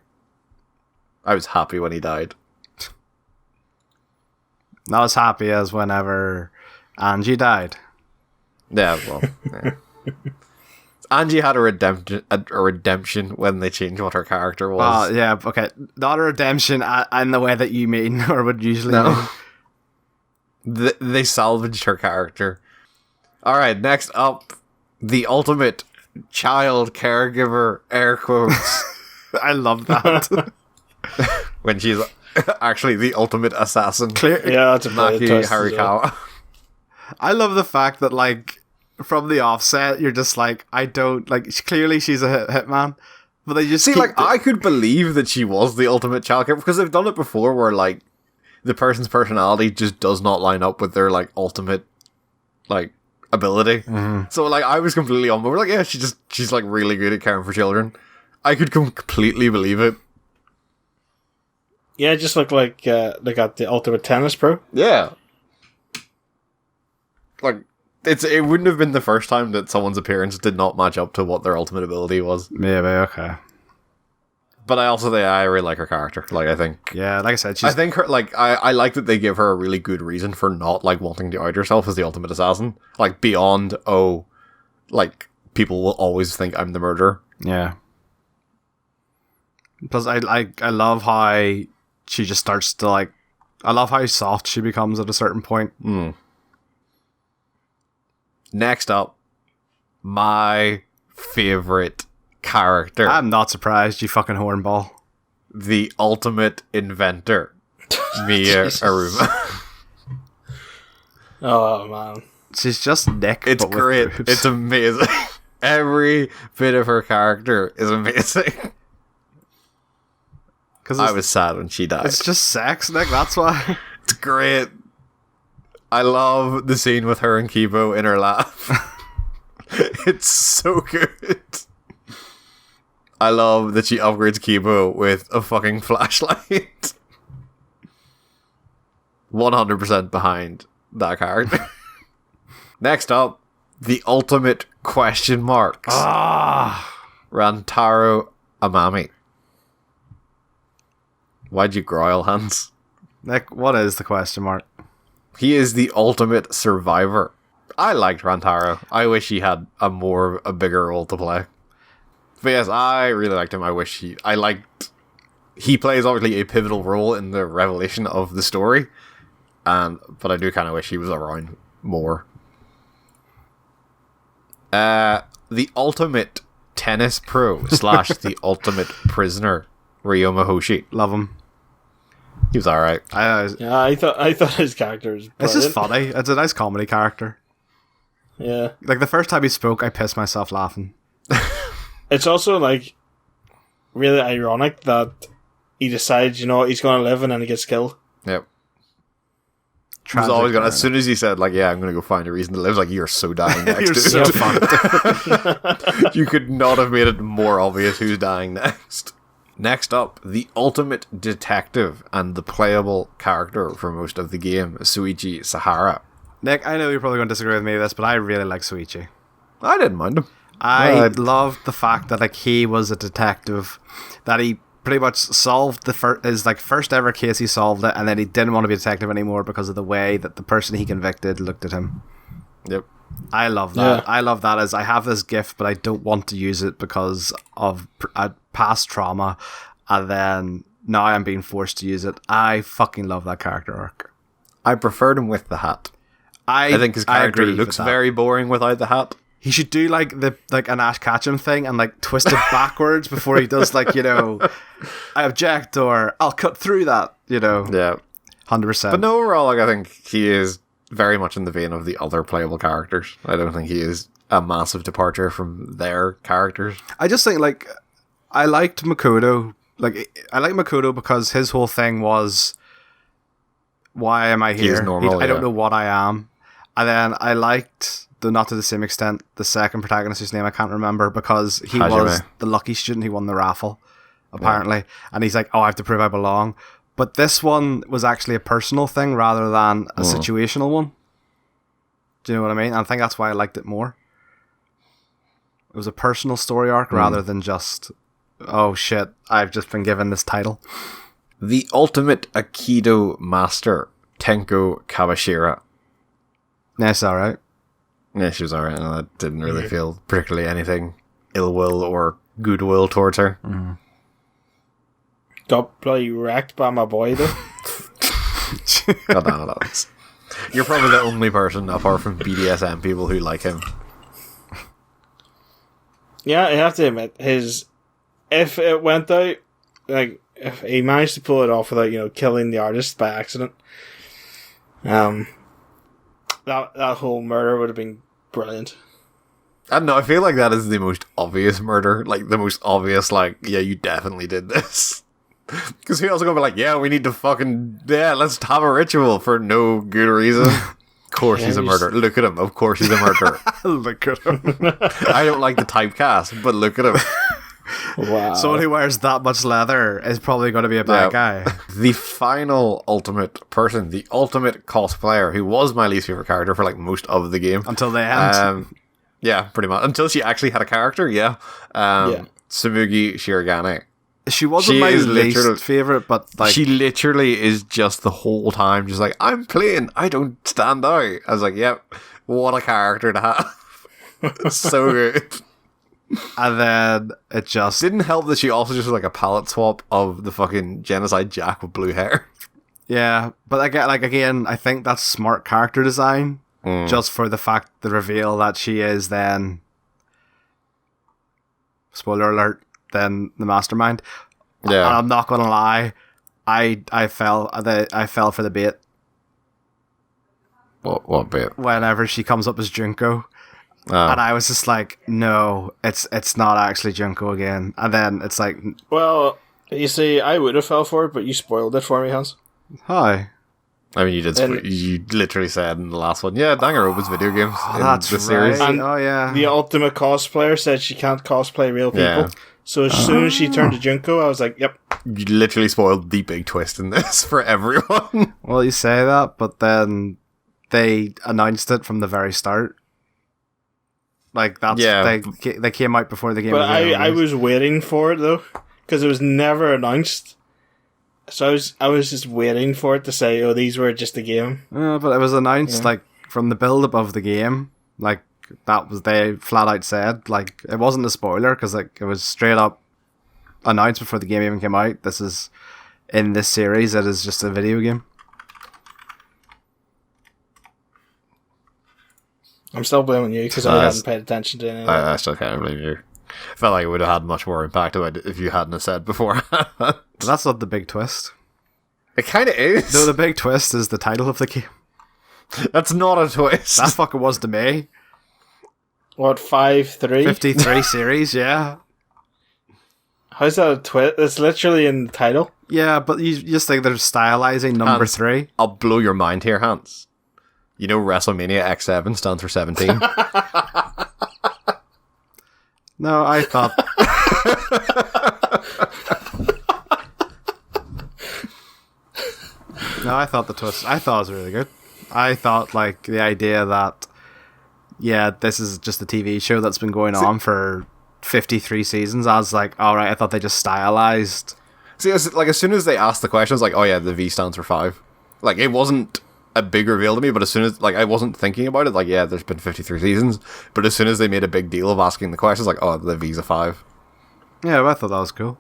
Speaker 2: I was happy when he died.
Speaker 1: Not as happy as whenever Angie died.
Speaker 2: Yeah, well, yeah. Angie had a redemption when they changed what her character was.
Speaker 1: Yeah, okay. Not a redemption in the way that you mean, or would usually mean.
Speaker 2: They salvaged her character. Alright, next up, the ultimate child caregiver, air quotes.
Speaker 1: I love that.
Speaker 2: When she's actually the ultimate assassin.
Speaker 3: Yeah, that's a
Speaker 2: Maki
Speaker 3: brilliant twist as well.
Speaker 2: Harikawa.
Speaker 1: I love the fact that, like, from the offset, you're just like, I don't, like, clearly she's a hitman, but they just
Speaker 2: See,
Speaker 1: keep
Speaker 2: like, I could believe that she was the ultimate child caregiver, because they've done it before where, like, the person's personality just does not line up with their, like, ultimate, like, ability.
Speaker 1: Mm-hmm.
Speaker 2: So, like, I was completely on board. Like, yeah, she's, like, really good at caring for children. I could completely believe it.
Speaker 3: Yeah, it just looked like they got the ultimate tennis pro.
Speaker 2: Yeah. Like, it wouldn't have been the first time that someone's appearance did not match up to what their ultimate ability was.
Speaker 1: Maybe, okay.
Speaker 2: But I also think I really like her character. Like, I think...
Speaker 1: Yeah, like I said,
Speaker 2: I think her, like, I like that they give her a really good reason for not, like, wanting to out herself as the ultimate assassin. Like, beyond, like, people will always think I'm the murderer.
Speaker 1: Yeah. Plus, I love how she just starts to, like... I love how soft she becomes at a certain point.
Speaker 2: Next up, my favorite character.
Speaker 1: I'm not surprised, you fucking hornball.
Speaker 2: The ultimate inventor, Mia
Speaker 3: Jesus.
Speaker 2: Aruma.
Speaker 3: Oh man,
Speaker 1: She's just Nick.
Speaker 2: It's
Speaker 1: but with
Speaker 2: great.
Speaker 1: boobs.
Speaker 2: It's amazing. Every bit of her character is amazing. Because I was sad when she died.
Speaker 1: It's just sex, Nick. That's why.
Speaker 2: It's great. I love the scene with her and Kibo in her laugh. It's so good. I love that she upgrades Kibo with a fucking flashlight. 100% behind that character. Next up, the ultimate question marks. Rantaro Amami. Why'd you groil, Hans?
Speaker 1: Nick, what is the question mark?
Speaker 2: He is the ultimate survivor. I liked Rantaro. I wish he had a bigger role to play. But yes, I really liked him. He plays obviously a pivotal role in the revelation of the story. But I do kind of wish he was around more. The ultimate tennis pro / the ultimate prisoner, Ryoma Hoshi.
Speaker 1: Love him.
Speaker 2: He was alright.
Speaker 3: I thought his character was brilliant.
Speaker 1: It's just funny. It's a nice comedy character.
Speaker 3: Yeah.
Speaker 1: Like, the first time he spoke, I pissed myself laughing.
Speaker 3: It's also, like, really ironic that he decides, he's going to live and then he gets killed.
Speaker 2: Yep. He was always gonna, as soon as he said, like, yeah, I'm going to go find a reason to live, like, you're so dying next.
Speaker 1: You're so fucked.
Speaker 2: You could not have made it more obvious who's dying next. Next up, the ultimate detective and the playable character for most of the game, Suichi Sahara.
Speaker 1: Nick, I know you're probably going to disagree with me with this, but I really like Suichi.
Speaker 2: I didn't mind him.
Speaker 1: I loved the fact that, like, he was a detective, that he pretty much solved his first ever case. He solved it, and then he didn't want to be a detective anymore because of the way that the person he convicted looked at him.
Speaker 2: Yep.
Speaker 1: I love that.
Speaker 3: Yeah.
Speaker 1: I love that as I have this gift, but I don't want to use it because of past trauma, and then now I'm being forced to use it. I fucking love that character arc.
Speaker 2: I preferred him with the hat. I think his character looks very boring without the hat.
Speaker 1: He should do like an Ash Ketchum thing and like twist it backwards before he does I object or I'll cut through that,
Speaker 2: Yeah.
Speaker 1: 100%.
Speaker 2: But no, overall, I think he is very much in the vein of the other playable characters. I don't think he is a massive departure from their characters.
Speaker 1: I just think I liked Makoto. I like Makoto because his whole thing was, why am I here?
Speaker 2: He's normal,
Speaker 1: I don't know what I am. And then I liked, though not to the same extent, the second protagonist whose name I can't remember because he
Speaker 2: Hajime.
Speaker 1: was the lucky student who won the raffle, apparently. Yeah. And he's like, oh, I have to prove I belong. But this one was actually a personal thing rather than a situational one. Do you know what I mean? And I think that's why I liked it more. It was a personal story arc rather than just, oh shit, I've just been given this title.
Speaker 2: The ultimate Aikido master, Tenko Kawashira.
Speaker 1: That's alright.
Speaker 2: Yeah, she was alright, and I didn't really feel particularly anything ill will or goodwill towards her.
Speaker 1: Mm.
Speaker 3: Got bloody wrecked by my boy, though.
Speaker 2: God damn it, Alex. You're probably the only person, apart from BDSM people, who like him.
Speaker 3: Yeah, I have to admit, if it went out, if he managed to pull it off without, killing the artist by accident, that whole murder would have been brilliant.
Speaker 2: I don't know, I feel like that is the most obvious murder. Like, the most obvious, yeah, you definitely did this. Because he also gonna be like, yeah, we need to let's have a ritual for no good reason. Of course he's a murderer. Look at him. Of course he's a murderer.
Speaker 1: Look at him.
Speaker 2: I don't like the typecast, but look at him.
Speaker 3: Wow.
Speaker 1: Someone who wears that much leather is probably going to be a bad guy.
Speaker 2: The final ultimate person, the ultimate cosplayer, who was my least favorite character for most of the game.
Speaker 1: Until the end.
Speaker 2: Yeah, pretty much. Until she actually had a character, yeah. Tsumugi Shirogane.
Speaker 1: She wasn't my least favorite, but
Speaker 2: she literally is just the whole time just like, I'm plain, I don't stand out. I was like, yep, what a character to have. So good.
Speaker 1: And then it just
Speaker 2: didn't help that she also just was a palette swap of the fucking Genocide Jack with blue hair.
Speaker 1: Yeah, but again, I think that's smart character design. Just for the reveal that she is then, spoiler alert, then the mastermind.
Speaker 2: Yeah,
Speaker 1: and I'm not gonna lie, I fell for the bait.
Speaker 2: What bit?
Speaker 1: whenever she comes up as Junko.
Speaker 2: Oh.
Speaker 1: And I was just like, no, it's not actually Junko again. And then it's like,
Speaker 3: Well, you see, I would have fell for it, but you spoiled it for me, Hans.
Speaker 1: hi.
Speaker 2: I mean, you literally said in the last one, yeah, Danganronpa's video games in
Speaker 1: That's
Speaker 2: the series.
Speaker 1: right.
Speaker 3: And
Speaker 1: Oh, yeah.
Speaker 3: The ultimate cosplayer said she can't cosplay real people.
Speaker 2: Yeah.
Speaker 3: So as soon as she turned to Junko, I was like, yep.
Speaker 2: You literally spoiled the big twist in this for everyone.
Speaker 1: Well, you say that, but then they announced it from the very start. Like, that's...
Speaker 2: Yeah.
Speaker 1: They came out before the game
Speaker 3: But
Speaker 1: was even
Speaker 3: I
Speaker 1: released.
Speaker 3: was waiting for it, though, because it was never announced. So I was just waiting for it to say, oh, these were just a game.
Speaker 1: But it was announced, like, from the build-up of the game. Like, that was... They flat out said, like, it wasn't a spoiler, because, like, it was straight up announced before the game even came out. This is... In this series, it is just a video game.
Speaker 3: I'm still blaming you, because I hadn't paid attention to any of that.
Speaker 2: I still can't believe you. I felt like it would have had much more impact if you hadn't have said before.
Speaker 1: But that's not the big twist.
Speaker 2: It kind of is.
Speaker 1: No, the big twist is the title of the game.
Speaker 2: That's not a twist.
Speaker 1: That fucking was to me.
Speaker 3: What, 5-3?
Speaker 1: 53 series, yeah.
Speaker 3: How's that a twist? It's literally in the title.
Speaker 1: Yeah, but you just think they're stylizing number 3.
Speaker 2: I'll blow your mind here, Hans. You know WrestleMania X7 stands for 17?
Speaker 1: No, I thought... No, I thought the twist... I thought it was really good. I thought, like, the idea that... Yeah, this is just a TV show that's been going on for 53 seasons. I was like, alright, I thought they just stylized...
Speaker 2: See, as soon as they asked the question, I was like, oh yeah, the V stands for 5. Like, it wasn't a big reveal to me, but as soon as, like, I wasn't thinking about it, like, yeah, there's been 53 seasons, but as soon as they made a big deal of asking the questions, like, oh, the V's a 5.
Speaker 1: Yeah, I thought that was cool.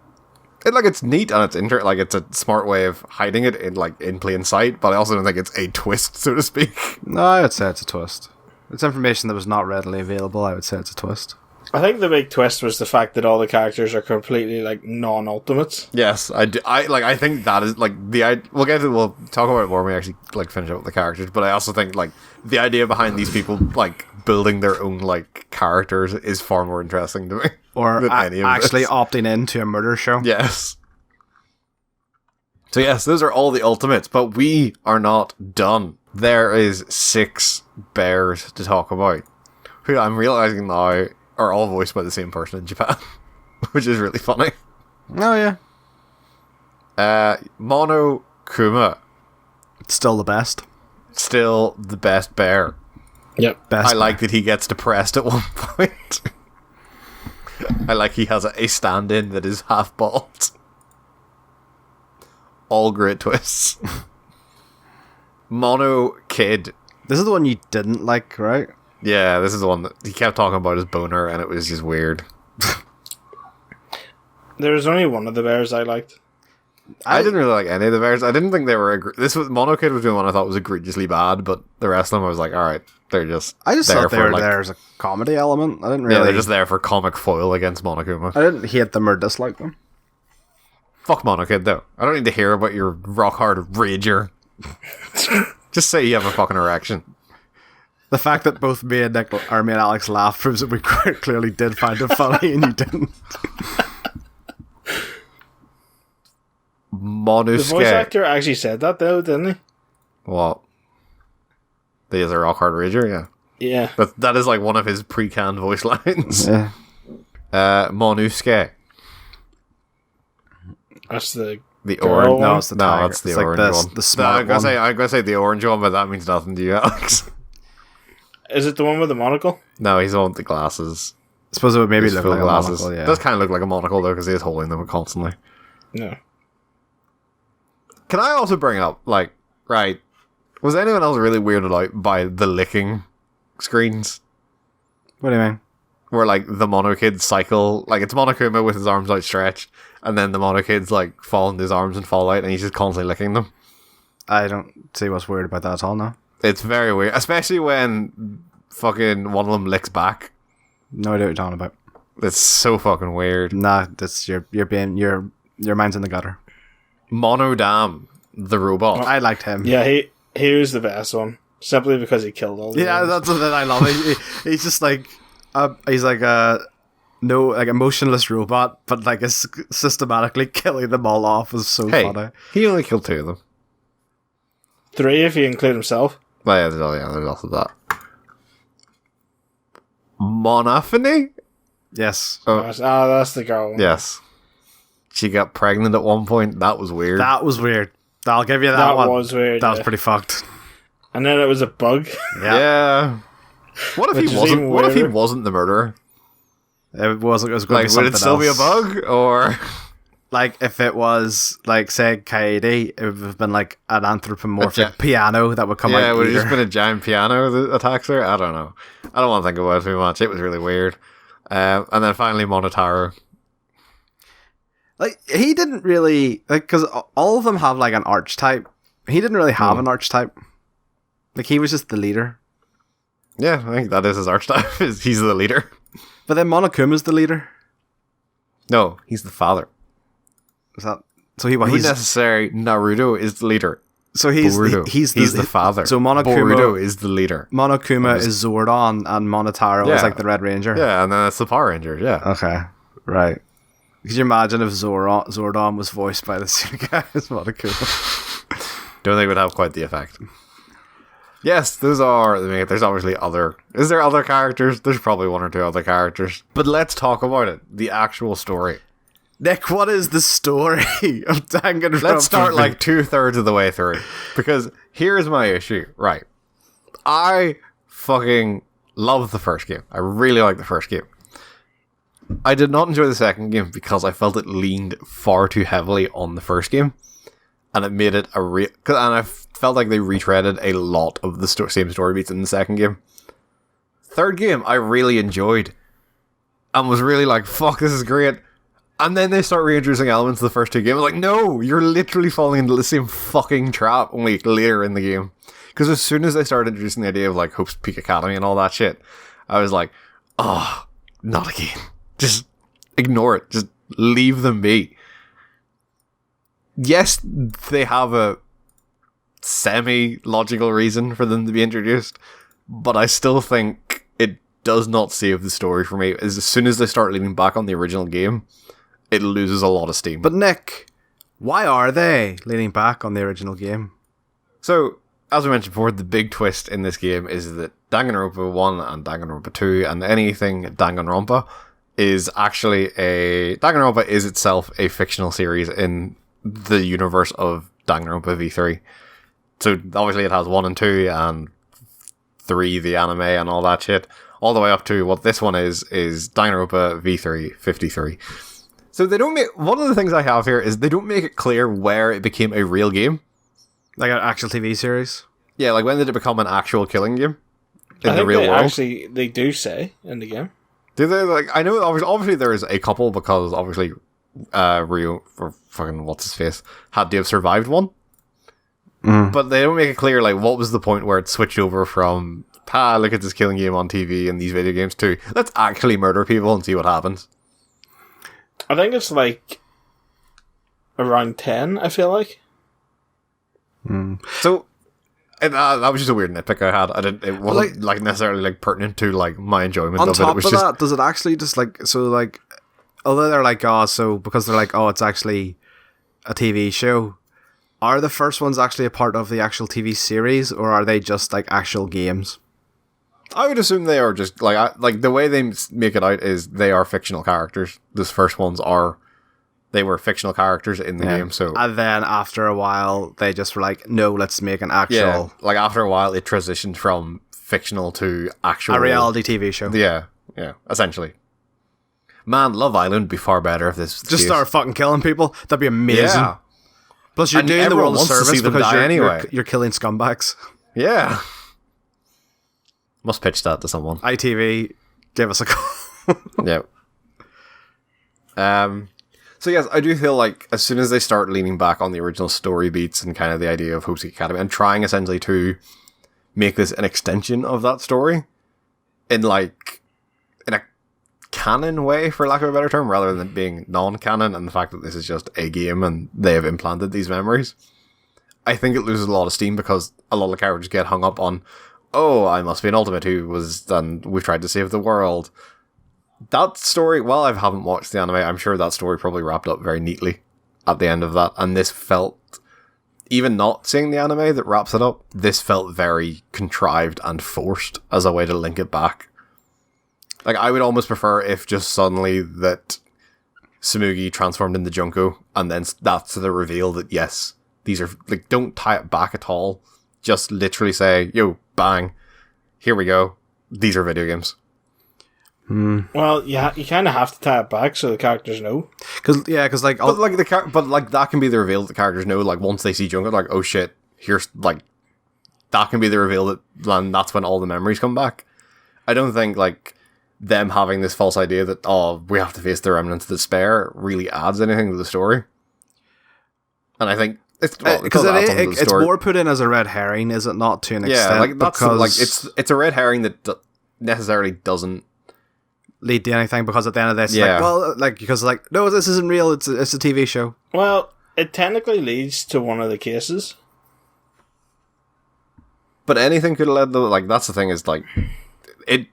Speaker 2: It's neat and it's a smart way of hiding it in plain sight, but I also don't think it's a twist, so to speak.
Speaker 1: No, I would say it's a twist. It's information that was not readily available. I would say it's a twist.
Speaker 3: I think the big twist was the fact that all the characters are completely, like, non-ultimates.
Speaker 2: Yes, I do. I think that is, like, we'll talk about it more when we actually, like, finish up with the characters, but I also think, like, the idea behind these people, like, building their own, like, characters is far more interesting to me.
Speaker 1: Or
Speaker 2: than any of
Speaker 1: actually
Speaker 2: this.
Speaker 1: opting into a murder show.
Speaker 2: Yes. So yes, those are all the ultimates, but we are not done. There is 6 bears to talk about, who I'm realizing now are all voiced by the same person in Japan, which is really funny.
Speaker 1: Oh, yeah.
Speaker 2: Mono Kuma,
Speaker 1: It's still the best.
Speaker 2: still the best bear.
Speaker 3: Yep.
Speaker 1: Best
Speaker 2: I like that he gets depressed at one point. I like he has a stand-in that is half bald. All great twists. Mono Kid.
Speaker 1: This is the one you didn't like, right?
Speaker 2: Yeah, this is the one that he kept talking about his boner, and it was just weird.
Speaker 3: There was only one of the bears I liked.
Speaker 2: I didn't really like any of the bears. I didn't think they were... This was Mono Kid was the one I thought was egregiously bad, but the rest of them I was like, alright, they're just
Speaker 1: I just
Speaker 2: there
Speaker 1: thought
Speaker 2: for, like,
Speaker 1: there was a comedy element. I didn't
Speaker 2: yeah,
Speaker 1: really...
Speaker 2: they're just there for comic foil against Monokuma.
Speaker 1: I didn't hate them or dislike them.
Speaker 2: Fuck Mono Kid, though. I don't need to hear about your rock hard rager. Just say you have a fucking erection.
Speaker 1: The fact that both me and Alex laughed proves that we quite clearly did find it funny and you didn't.
Speaker 3: The
Speaker 2: Monosuke.
Speaker 3: voice actor actually said that, though, didn't he?
Speaker 2: What? He is a rock hard rager, yeah.
Speaker 3: Yeah.
Speaker 2: But that is like one of his pre-canned voice lines.
Speaker 1: Yeah.
Speaker 2: Monosuke.
Speaker 3: That's the
Speaker 2: The
Speaker 3: girl
Speaker 2: orange.
Speaker 3: one?
Speaker 1: No, it's the
Speaker 2: No,
Speaker 1: tiger.
Speaker 2: it's the
Speaker 1: It's like
Speaker 2: orange
Speaker 1: the
Speaker 2: one.
Speaker 1: smart one.
Speaker 2: I'm gonna say the orange one, but that means nothing to you, Alex.
Speaker 3: Is it the one with the monocle?
Speaker 2: No, he's the one with the glasses.
Speaker 1: I suppose it would maybe
Speaker 2: His
Speaker 1: look
Speaker 2: full
Speaker 1: like
Speaker 2: glasses.
Speaker 1: a monocle, yeah.
Speaker 2: Does kind of look like a monocle though, because he is holding them constantly.
Speaker 3: No.
Speaker 2: Can I also bring up, like, right? Was anyone else really weirded out by the licking screens?
Speaker 1: What do you mean?
Speaker 2: Where, like, the Mono Kid cycle, like, it's Monokuma with his arms outstretched, and then the Mono Kid's, like, fall into his arms and fall out, and he's just constantly licking them.
Speaker 1: I don't see what's weird about that at all now.
Speaker 2: It's very weird, especially when fucking one of them licks back.
Speaker 1: No idea what you're talking about.
Speaker 2: It's so fucking weird.
Speaker 1: Nah, that's your mind's in the gutter.
Speaker 2: Monodam, the robot.
Speaker 1: I liked him.
Speaker 3: Yeah, he was the best one. Simply because he killed all the
Speaker 1: Yeah,
Speaker 3: villains.
Speaker 1: that's what I love. He's just like he's like a no like emotionless robot, but like is systematically killing them all off is so
Speaker 2: Hey,
Speaker 1: funny.
Speaker 2: he only killed 2 of them.
Speaker 3: 3 if you include himself.
Speaker 2: Well, yeah, there's also that. Monophony?
Speaker 1: Yes,
Speaker 2: Oh,
Speaker 3: That's the girl.
Speaker 2: yes. She got pregnant at one point. That was weird.
Speaker 1: that was weird. I'll give you that,
Speaker 3: That
Speaker 1: one.
Speaker 3: was weird.
Speaker 1: That was
Speaker 3: yeah.
Speaker 1: pretty fucked.
Speaker 3: And then it was a bug.
Speaker 2: Yeah. What if
Speaker 3: Which
Speaker 2: he
Speaker 3: is
Speaker 2: wasn't?
Speaker 3: even
Speaker 2: What if he
Speaker 3: weirder.
Speaker 2: wasn't the murderer?
Speaker 1: It was going to
Speaker 2: Like,
Speaker 1: be
Speaker 2: would
Speaker 1: something
Speaker 2: it still be a
Speaker 1: else.
Speaker 2: bug, or
Speaker 1: Like if it was like say Kaede, it would have been like an anthropomorphic piano that would come
Speaker 2: yeah,
Speaker 1: out.
Speaker 2: it would have
Speaker 1: later.
Speaker 2: just been a giant piano that attacks her? I don't know. I don't want to think about it too much. It was really weird. And then finally, Monotaro.
Speaker 1: Like he didn't really like because all of them have like an archetype. He didn't really have an archetype. Like he was just the leader.
Speaker 2: Yeah, I think that is his archetype. He's the leader.
Speaker 1: But then Monokuma's the leader.
Speaker 2: No, he's the father.
Speaker 1: Is that so? He
Speaker 2: He's
Speaker 1: he's
Speaker 2: necessary. Naruto is the leader.
Speaker 1: so he's
Speaker 2: Boruto.
Speaker 1: he's
Speaker 2: the father.
Speaker 1: So Monokuma
Speaker 2: Boruto is the leader.
Speaker 1: Monokuma is Zordon and Monotaro is
Speaker 2: Yeah.
Speaker 1: like the Red Ranger.
Speaker 2: Yeah, and then it's the Power Rangers. Yeah.
Speaker 1: Okay. Right. Could you imagine if Zordon was voiced by the same guy as Monokuma?
Speaker 2: Don't think it would have quite the effect. Yes, those are. I mean, there's obviously other. Is there other characters? There's probably 1 or 2 other characters. But let's talk about it. The actual story.
Speaker 1: Nick, what is the story of Danganronpa?
Speaker 2: Let's start like 2/3 of the way through. Because here's my issue. Right. I fucking love the first game. I really like the first game. I did not enjoy the second game because I felt it leaned far too heavily on the first game. And it made it a real... And I felt like they retreaded a lot of the same story beats in the second game. Third game, I really enjoyed. And was really like, fuck, this is great. And then they start reintroducing elements of the first 2 games. I'm like, no, you're literally falling into the same fucking trap, only later in the game. Because as soon as they started introducing the idea of like Hope's Peak Academy and all that shit, I was like, oh, not again. Just ignore it. Just leave them be. Yes, they have a semi-logical reason for them to be introduced, but I still think it does not save the story for me. As soon as they start leaning back on the original game, it loses a lot of steam.
Speaker 1: But Nick, why are they leaning back on the original game?
Speaker 2: So, as we mentioned before, the big twist in this game is that Danganronpa 1 and Danganronpa 2 and anything Danganronpa is actually Danganronpa is itself a fictional series in the universe of Danganronpa V3. So obviously it has 1 and 2 and 3, the anime and all that shit, all the way up to what this one is Danganronpa V3 53. So they don't make... One of the things I have here is they don't make it clear where it became a real game.
Speaker 1: Like an actual TV series?
Speaker 2: Yeah, like when did it become an actual killing game? In
Speaker 3: I
Speaker 2: the
Speaker 3: think
Speaker 2: real world?
Speaker 3: actually, they do say in the game.
Speaker 2: Do they? Like, I know obviously there is a couple because obviously Rio, or fucking what's his face, had to have survived one. But they don't make it clear like what was the point where it switched over from look at this killing game on TV and these video games to let's actually murder people and see what happens.
Speaker 3: I think it's like around 10, I feel like.
Speaker 2: So that was just a weird nitpick I had. It wasn't like necessarily like pertinent to like my enjoyment
Speaker 1: On
Speaker 2: of it.
Speaker 1: top
Speaker 2: It was
Speaker 1: of
Speaker 2: just
Speaker 1: that, does it actually just like so like although they're like because they're like it's actually a TV show, are the first ones actually a part of the actual TV series or are they just like actual games?
Speaker 2: I would assume they are just like the way they make it out is they are fictional characters. Those first ones they were fictional characters in the game. So
Speaker 1: And then after a while they just were like, no, let's make an actual
Speaker 2: yeah, like after a while it transitioned from fictional to actual
Speaker 1: a reality TV show.
Speaker 2: Yeah, essentially. Man, Love Island would be far better if this was the
Speaker 1: Just
Speaker 2: case.
Speaker 1: start fucking killing people. That'd be amazing.
Speaker 2: Yeah,
Speaker 1: Plus you're
Speaker 2: And
Speaker 1: doing the
Speaker 2: everyone
Speaker 1: world a
Speaker 2: wants to
Speaker 1: service
Speaker 2: see them
Speaker 1: because
Speaker 2: die anyway.
Speaker 1: you're killing scumbags.
Speaker 2: yeah. Must pitch that to someone.
Speaker 1: ITV, give us a call.
Speaker 2: Yeah. So yes, I do feel like as soon as they start leaning back on the original story beats and kind of the idea of Hope's Academy and trying essentially to make this an extension of that story in a canon way, for lack of a better term, rather than being non-canon, and the fact that this is just a game and they have implanted these memories, I think it loses a lot of steam because a lot of characters get hung up on, oh, I must be an ultimate who was done. We've tried to save the world. That story, well, I haven't watched the anime. I'm sure that story probably wrapped up very neatly at the end of that. And this felt, even not seeing the anime that wraps it up, this felt very contrived and forced as a way to link it back. Like, I would almost prefer if just suddenly that Tsumugi transformed into Junko, and then that's the reveal that, yes, these are, like, don't tie it back at all. Just literally say, yo, bang, here we go. These are video games.
Speaker 3: Well, yeah, you kind of have to tie it back so the characters know.
Speaker 1: Because like,
Speaker 2: but that can be the reveal that the characters know. Like once they see Junko, like, oh shit, here's like that can be the reveal that, and that's when all the memories come back. I don't think like them having this false idea that we have to face the remnants of despair really adds anything to the story. And I think it's because
Speaker 1: it's more put in as a red herring, is it not? To an extent,
Speaker 2: like that's because it's a red herring that necessarily doesn't
Speaker 1: lead to anything, because at the end of this, no, this isn't real, it's a TV show.
Speaker 3: Well, it technically leads to one of the cases.
Speaker 2: But anything could have led to, like, that's the thing, is, like, it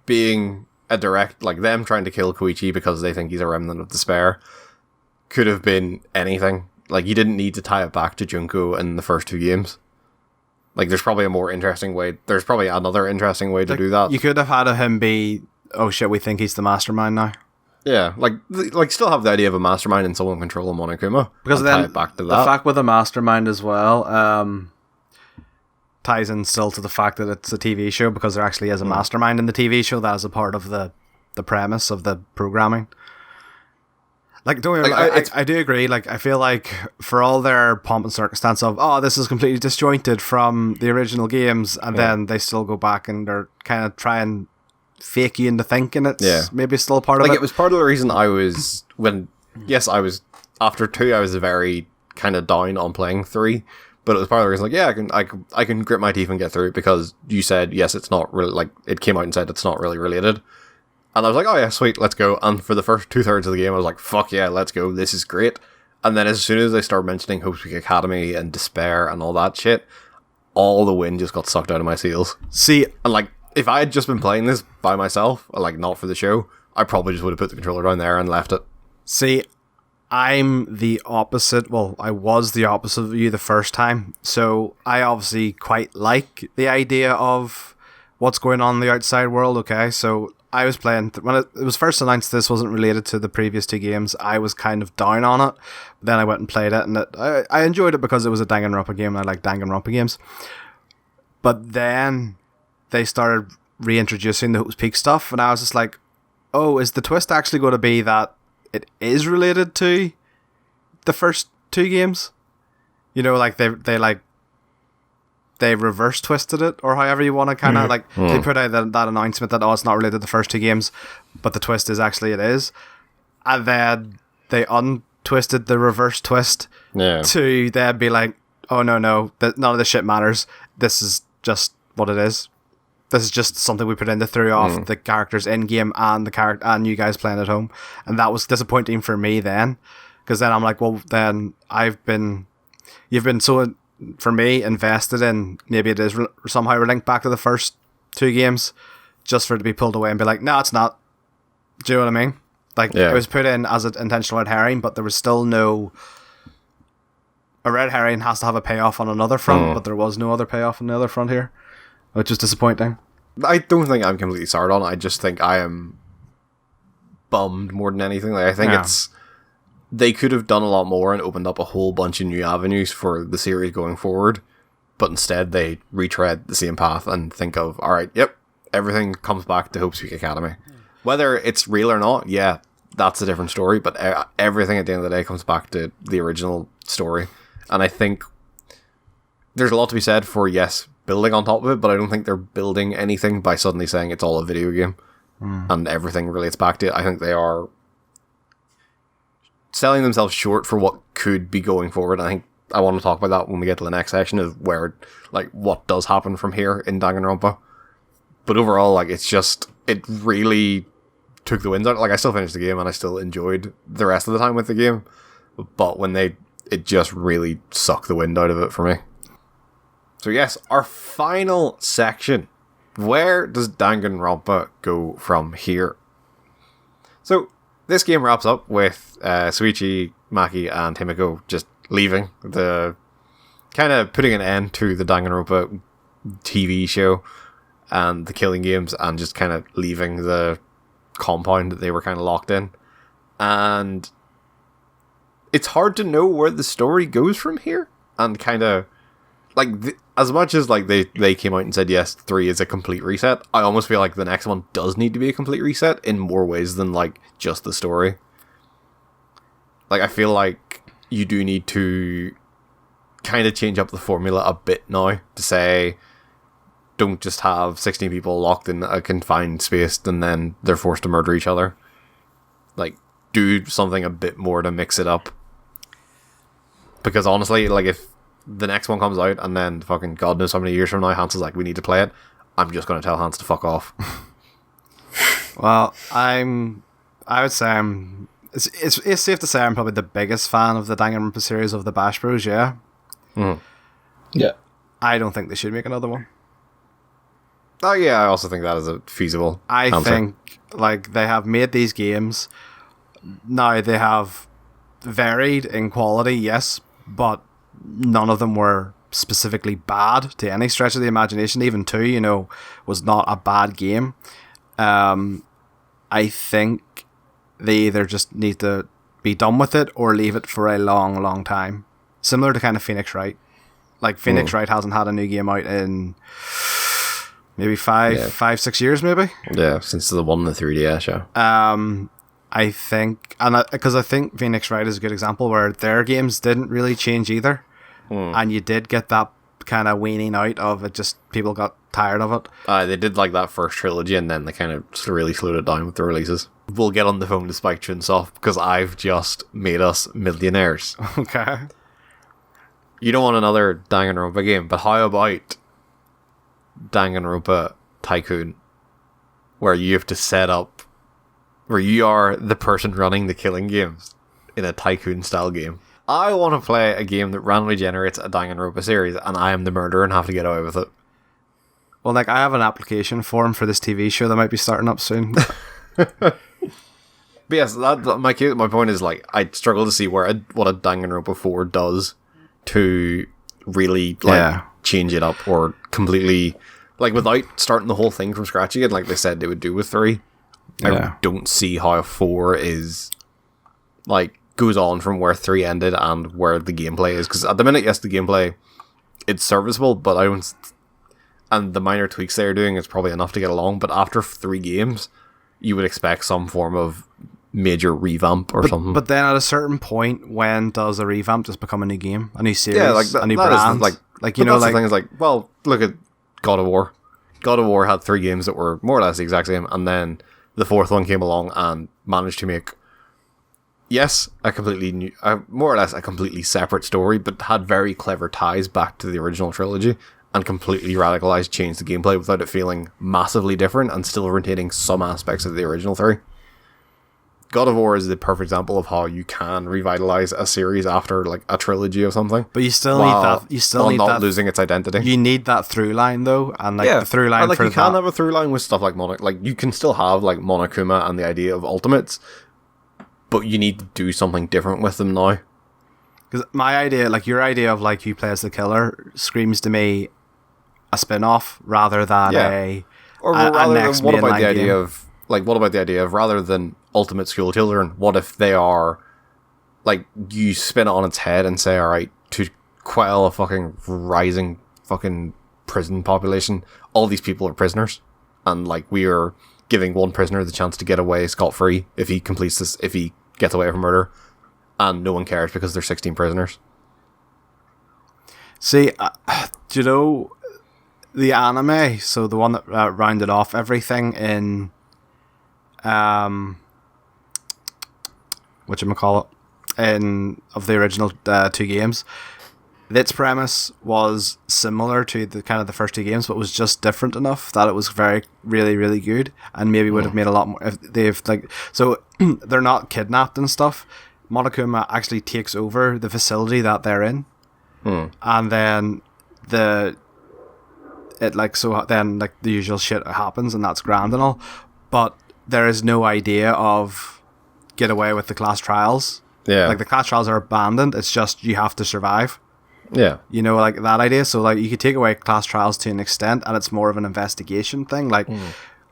Speaker 2: being a direct, like, them trying to kill Koichi because they think he's a remnant of despair could have been anything. Like, you didn't need to tie it back to Junko in the first 2 games. Like, there's probably another interesting way to do that.
Speaker 1: You could have had him be, oh shit, we think he's the mastermind now.
Speaker 2: Yeah, like still have the idea of a mastermind and someone controlling Monokuma.
Speaker 1: Because then tie it back to the fact with a mastermind as well ties in still to the fact that it's a TV show, because there actually is a mastermind in the TV show that is a part of the premise of the programming. Like, don't worry, I do agree. Like, I feel like for all their pomp and circumstance of, this is completely disjointed from the original games, and then they still go back and they're kind of trying fake you into thinking it's maybe still part of it.
Speaker 2: Like, it was part of the reason I was after 2 I was very kind of down on playing 3, but it was part of the reason, like, I can grit my teeth and get through it, because you said, yes, it's not really, like, it came out and said it's not really related, and I was like, oh yeah, sweet, let's go. And for the first 2/3 of the game I was like, fuck yeah, let's go, this is great. And then as soon as they started mentioning Hope's Peak Academy and Despair and all that shit, all the wind just got sucked out of my sails.
Speaker 1: See,
Speaker 2: and like, if I had just been playing this by myself, like not for the show, I probably just would have put the controller down there and left it.
Speaker 1: See, I'm the opposite. Well, I was the opposite of you the first time. So I obviously quite like the idea of what's going on in the outside world, okay? So I was playing, when it was first announced this wasn't related to the previous 2 games, I was kind of down on it. Then I went and played it, and I enjoyed it because it was a Danganronpa game, and I like Danganronpa games. But then they started reintroducing the Hope's Peak stuff, and I was just like, oh, is the twist actually going to be that it is related to the first 2 games? You know, like they reverse twisted it, or however you want to kind of they put out that announcement that it's not related to the first 2 games, but the twist is actually it is, and then they untwisted the reverse twist to then be like, oh no, none of this shit matters. This is just what it is. This is just something we put in to throw off the characters in game and the character and you guys playing at home, and that was disappointing for me then, because then I'm like, well, then you've been so, for me, invested in maybe it is somehow linked back to the first 2 games, just for it to be pulled away and be like, no, it's not. Do you know what I mean? Like, it was put in as an intentional red herring, but there was still no. A red herring has to have a payoff on another front, but there was no other payoff on the other front here, which is disappointing.
Speaker 2: I don't think I'm completely soured on it. I just think I am bummed more than anything. Like, I think they could have done a lot more and opened up a whole bunch of new avenues for the series going forward, but instead they retread the same path and think of, alright, yep, everything comes back to Hope's Peak Academy. Whether it's real or not, that's a different story, but everything at the end of the day comes back to the original story. And I think there's a lot to be said for, yes, building on top of it, but I don't think they're building anything by suddenly saying it's all a video game and everything relates back to it. I think they are selling themselves short for what could be going forward. I think I want to talk about that when we get to the next section of where, like, what does happen from here in Danganronpa. But overall, like, it's just, it really took the wind out. Like, I still finished the game and I still enjoyed the rest of the time with the game. But when they it just really sucked the wind out of it for me. So yes, our final section. Where does Danganronpa go from here? So this game wraps up with Suichi, Maki, and Himiko just leaving, the kind of putting an end to the Danganronpa TV show and the killing games, and just kind of leaving the compound that they were kind of locked in. And it's hard to know where the story goes from here, and kind of like as much as like they came out and said yes, 3 is a complete reset, I almost feel like the next one does need to be a complete reset in more ways than like just the story. Like I feel like you do need to kind of change up the formula a bit now to say, don't just have 16 people locked in a confined space and then they're forced to murder each other. Like, do something a bit more to mix it up. Because honestly, like, if the next one comes out and then fucking God knows how many years from now Hans is like, we need to play it, I'm just going to tell Hans to fuck off.
Speaker 1: Well, I would say it's safe to say I'm probably the biggest fan of the Danganronpa series of the Bash Bros, yeah?
Speaker 2: Mm.
Speaker 3: Yeah.
Speaker 1: I don't think they should make another one.
Speaker 2: Oh yeah, I also think that is a feasible answer.
Speaker 1: think, like, they have made these games. Now, they have varied in quality, yes, but none of them were specifically bad to any stretch of the imagination. Even 2, you know, was not a bad game. I think they either just need to be done with it or leave it for a long, long time. Similar to kind of Phoenix Wright. Like, Phoenix Wright hasn't had a new game out in maybe 5-6 years, maybe.
Speaker 2: Yeah, since the one in the 3DS show.
Speaker 1: I think, because I think Phoenix Wright is a good example where their games didn't really change either, and you did get that kind of weaning out of it. Just people got tired of it.
Speaker 2: They did like that first trilogy, and then they kind of really slowed it down with the releases. We'll get on the phone to Spike Chunsoft because I've just made us millionaires.
Speaker 1: Okay.
Speaker 2: You don't want another Danganronpa game, but how about Danganronpa Tycoon, where you have to set up, where you are the person running the killing games in a Tycoon style game. I want to play a game that randomly generates a Danganronpa series, and I am the murderer and have to get away with it.
Speaker 1: Well, like, I have an application form for this TV show that might be starting up soon.
Speaker 2: But yes, my point is, like, I struggle to see what a Danganronpa 4 does to really change it up or completely, like, without starting the whole thing from scratch again, like they said they would do with 3. I don't see how a 4 is, like, goes on from where 3 ended and where the gameplay is. Because at the minute, yes, the gameplay, it's serviceable, but I don't, and the minor tweaks they're doing is probably enough to get along. But after 3 games, you would expect some form of major revamp or something. But
Speaker 1: then at a certain point, when does a revamp just become a new game, a new series, a new
Speaker 2: that
Speaker 1: brand?
Speaker 2: Like you know, like the thing is, like, well, look at God of War. God of War had 3 games that were more or less the exact same, and then the 4th one came along and managed to make, yes, a completely new, more or less a completely separate story, but had very clever ties back to the original trilogy and completely radicalized, changed the gameplay without it feeling massively different and still retaining some aspects of the original 3. God of War is the perfect example of how you can revitalize a series after, like, a trilogy of something.
Speaker 1: But you still need that. You still need
Speaker 2: not losing its identity.
Speaker 1: You need that through line, though, and the through line.
Speaker 2: Like, you can have a through line with stuff like like, you can still have, like, Monokuma and the idea of ultimates, but you need to do something different with them now.
Speaker 1: Because my idea, like your idea of, like, you play as the killer, screams to me a spin-off rather than
Speaker 2: what about the idea of, like, what about the idea of, rather than ultimate school children, what if they are, like, you spin it on its head and say, alright, to quell a fucking rising fucking prison population, all these people are prisoners, and, like, we are giving one prisoner the chance to get away scot-free if he completes this, if he gets away from murder, and no one cares because there's 16 prisoners.
Speaker 1: See, do you know the anime, so the one that rounded off everything in whatchamacallit, of the original 2 games, its premise was similar to the kind of the first 2 games, but was just different enough that it was really, really good, and maybe would have made a lot more if they've, like, so they're not kidnapped and stuff. Monokuma actually takes over the facility that they're in, and then the usual shit happens, and that's grand and all, but there is no idea of get away with the class trials.
Speaker 2: Yeah.
Speaker 1: Like, the class trials are abandoned. It's just you have to survive.
Speaker 2: Yeah.
Speaker 1: You know, like that idea. So, like, you could take away class trials to an extent, and it's more of an investigation thing. Like,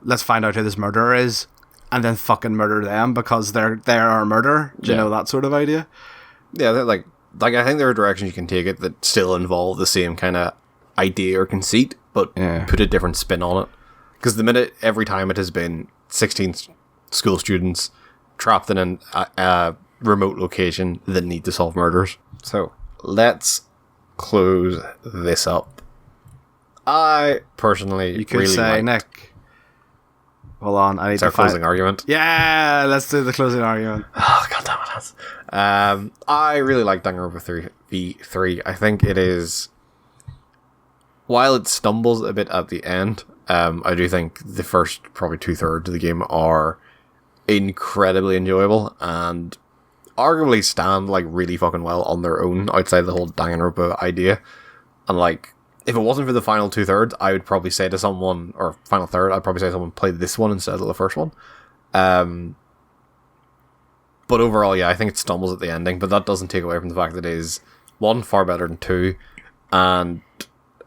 Speaker 1: let's find out who this murderer is, and then fucking murder them because they're our murderer. Do you know, that sort of idea? Yeah,
Speaker 2: like I think there are directions you can take it that still involve the same kind of idea or conceit, but put a different spin on it. Because every time it has been 16 school students trapped in a remote location that need to solve murders. So let's close this up. I personally
Speaker 1: you could say, Nick. Hold on, I need to
Speaker 2: closing argument.
Speaker 1: Yeah, let's do the closing argument.
Speaker 2: Oh, god damn it! I really like Danganronpa V3. I think it is, while it stumbles a bit at the end, I do think the first probably 2/3 of the game are incredibly enjoyable and arguably stand like really fucking well on their own outside the whole Danganronpa idea. And like, if it wasn't for the final 2/3, I would probably say to someone, or final third, I'd probably say to someone play this one instead of the first one. But overall, yeah, I think it stumbles at the ending, but that doesn't take away from the fact that it is, one, far better than 2, and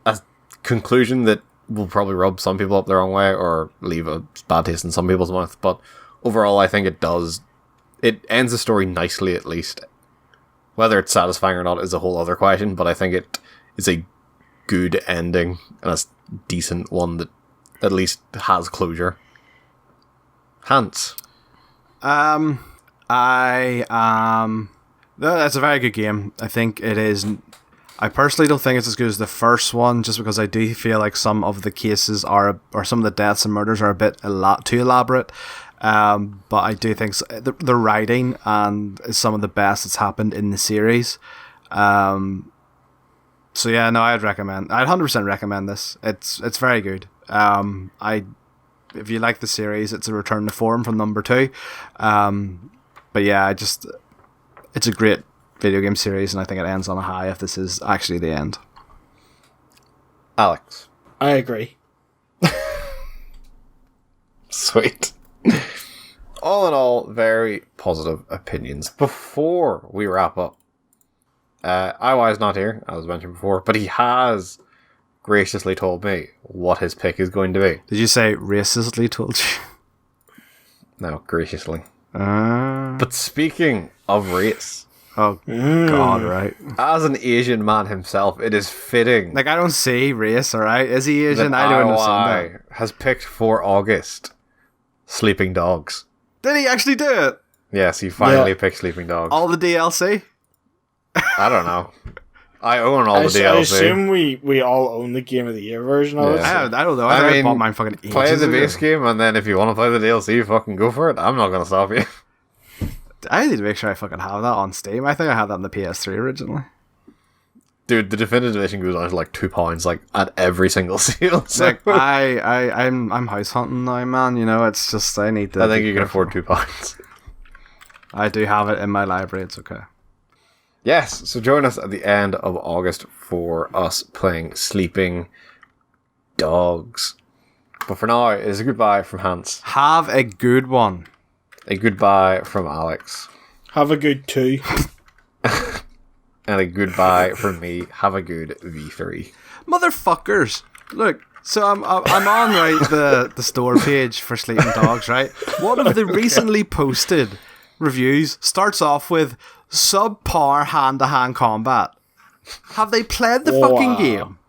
Speaker 2: a conclusion that will probably rub some people up the wrong way or leave a bad taste in some people's mouth. But overall, I think it ends the story nicely, at least. Whether it's satisfying or not is a whole other question, but I think it is a good ending and a decent one that at least has closure. Hans.
Speaker 1: No, that's a very good game. I think it is. I personally don't think it's as good as the first one, just because I do feel like some of the cases or some of the deaths and murders are a lot too elaborate. But I do think the writing is some of the best that's happened in the series. So yeah, no, I'd 100% recommend this. It's very good. If you like the series, it's a return to form from number 2. But yeah, it's a great video game series, and I think it ends on a high if this is actually the end.
Speaker 2: Alex.
Speaker 3: I agree.
Speaker 2: Sweet. All in all, very positive opinions. Before we wrap up, IY's not here, as mentioned before, but he has graciously told me what his pick is going to be.
Speaker 1: Did you say racistly told you?
Speaker 2: No, graciously. But speaking of race...
Speaker 1: Oh, God, right.
Speaker 2: As an Asian man himself, it is fitting...
Speaker 1: Like, I don't see race, alright? Is he Asian? I don't understand that.
Speaker 2: Has picked for August Sleeping Dogs.
Speaker 1: Did he actually do it?
Speaker 2: Yes, he finally picked Sleeping Dogs.
Speaker 1: All the DLC?
Speaker 2: I don't know. I own all the DLC.
Speaker 3: I assume we all own the Game of the Year version of it.
Speaker 1: I don't know. I bought mine fucking ages
Speaker 2: play the
Speaker 1: ago.
Speaker 2: base game, and then if you want to play the DLC, fucking go for it. I'm not going to stop you.
Speaker 1: I need to make sure I fucking have that on Steam. I think I had that on the PS3 originally.
Speaker 2: Dude, the definitive edition goes on to like £2, like at every single sale. So.
Speaker 1: Like I'm house hunting now, man. You know, it's just I need to.
Speaker 2: I think you can afford £2.
Speaker 1: I do have it in my library. It's okay.
Speaker 2: Yes, so join us at the end of August for us playing Sleeping Dogs. But for now, it is a goodbye from Hans.
Speaker 1: Have a good one.
Speaker 2: A goodbye from Alex.
Speaker 3: Have a good 2.
Speaker 2: And a goodbye from me. Have a good V3.
Speaker 1: Motherfuckers. Look, so I'm on right the store page for Sleeping Dogs, right? One of the recently posted reviews starts off with subpar hand-to-hand combat. Have they played the fucking game?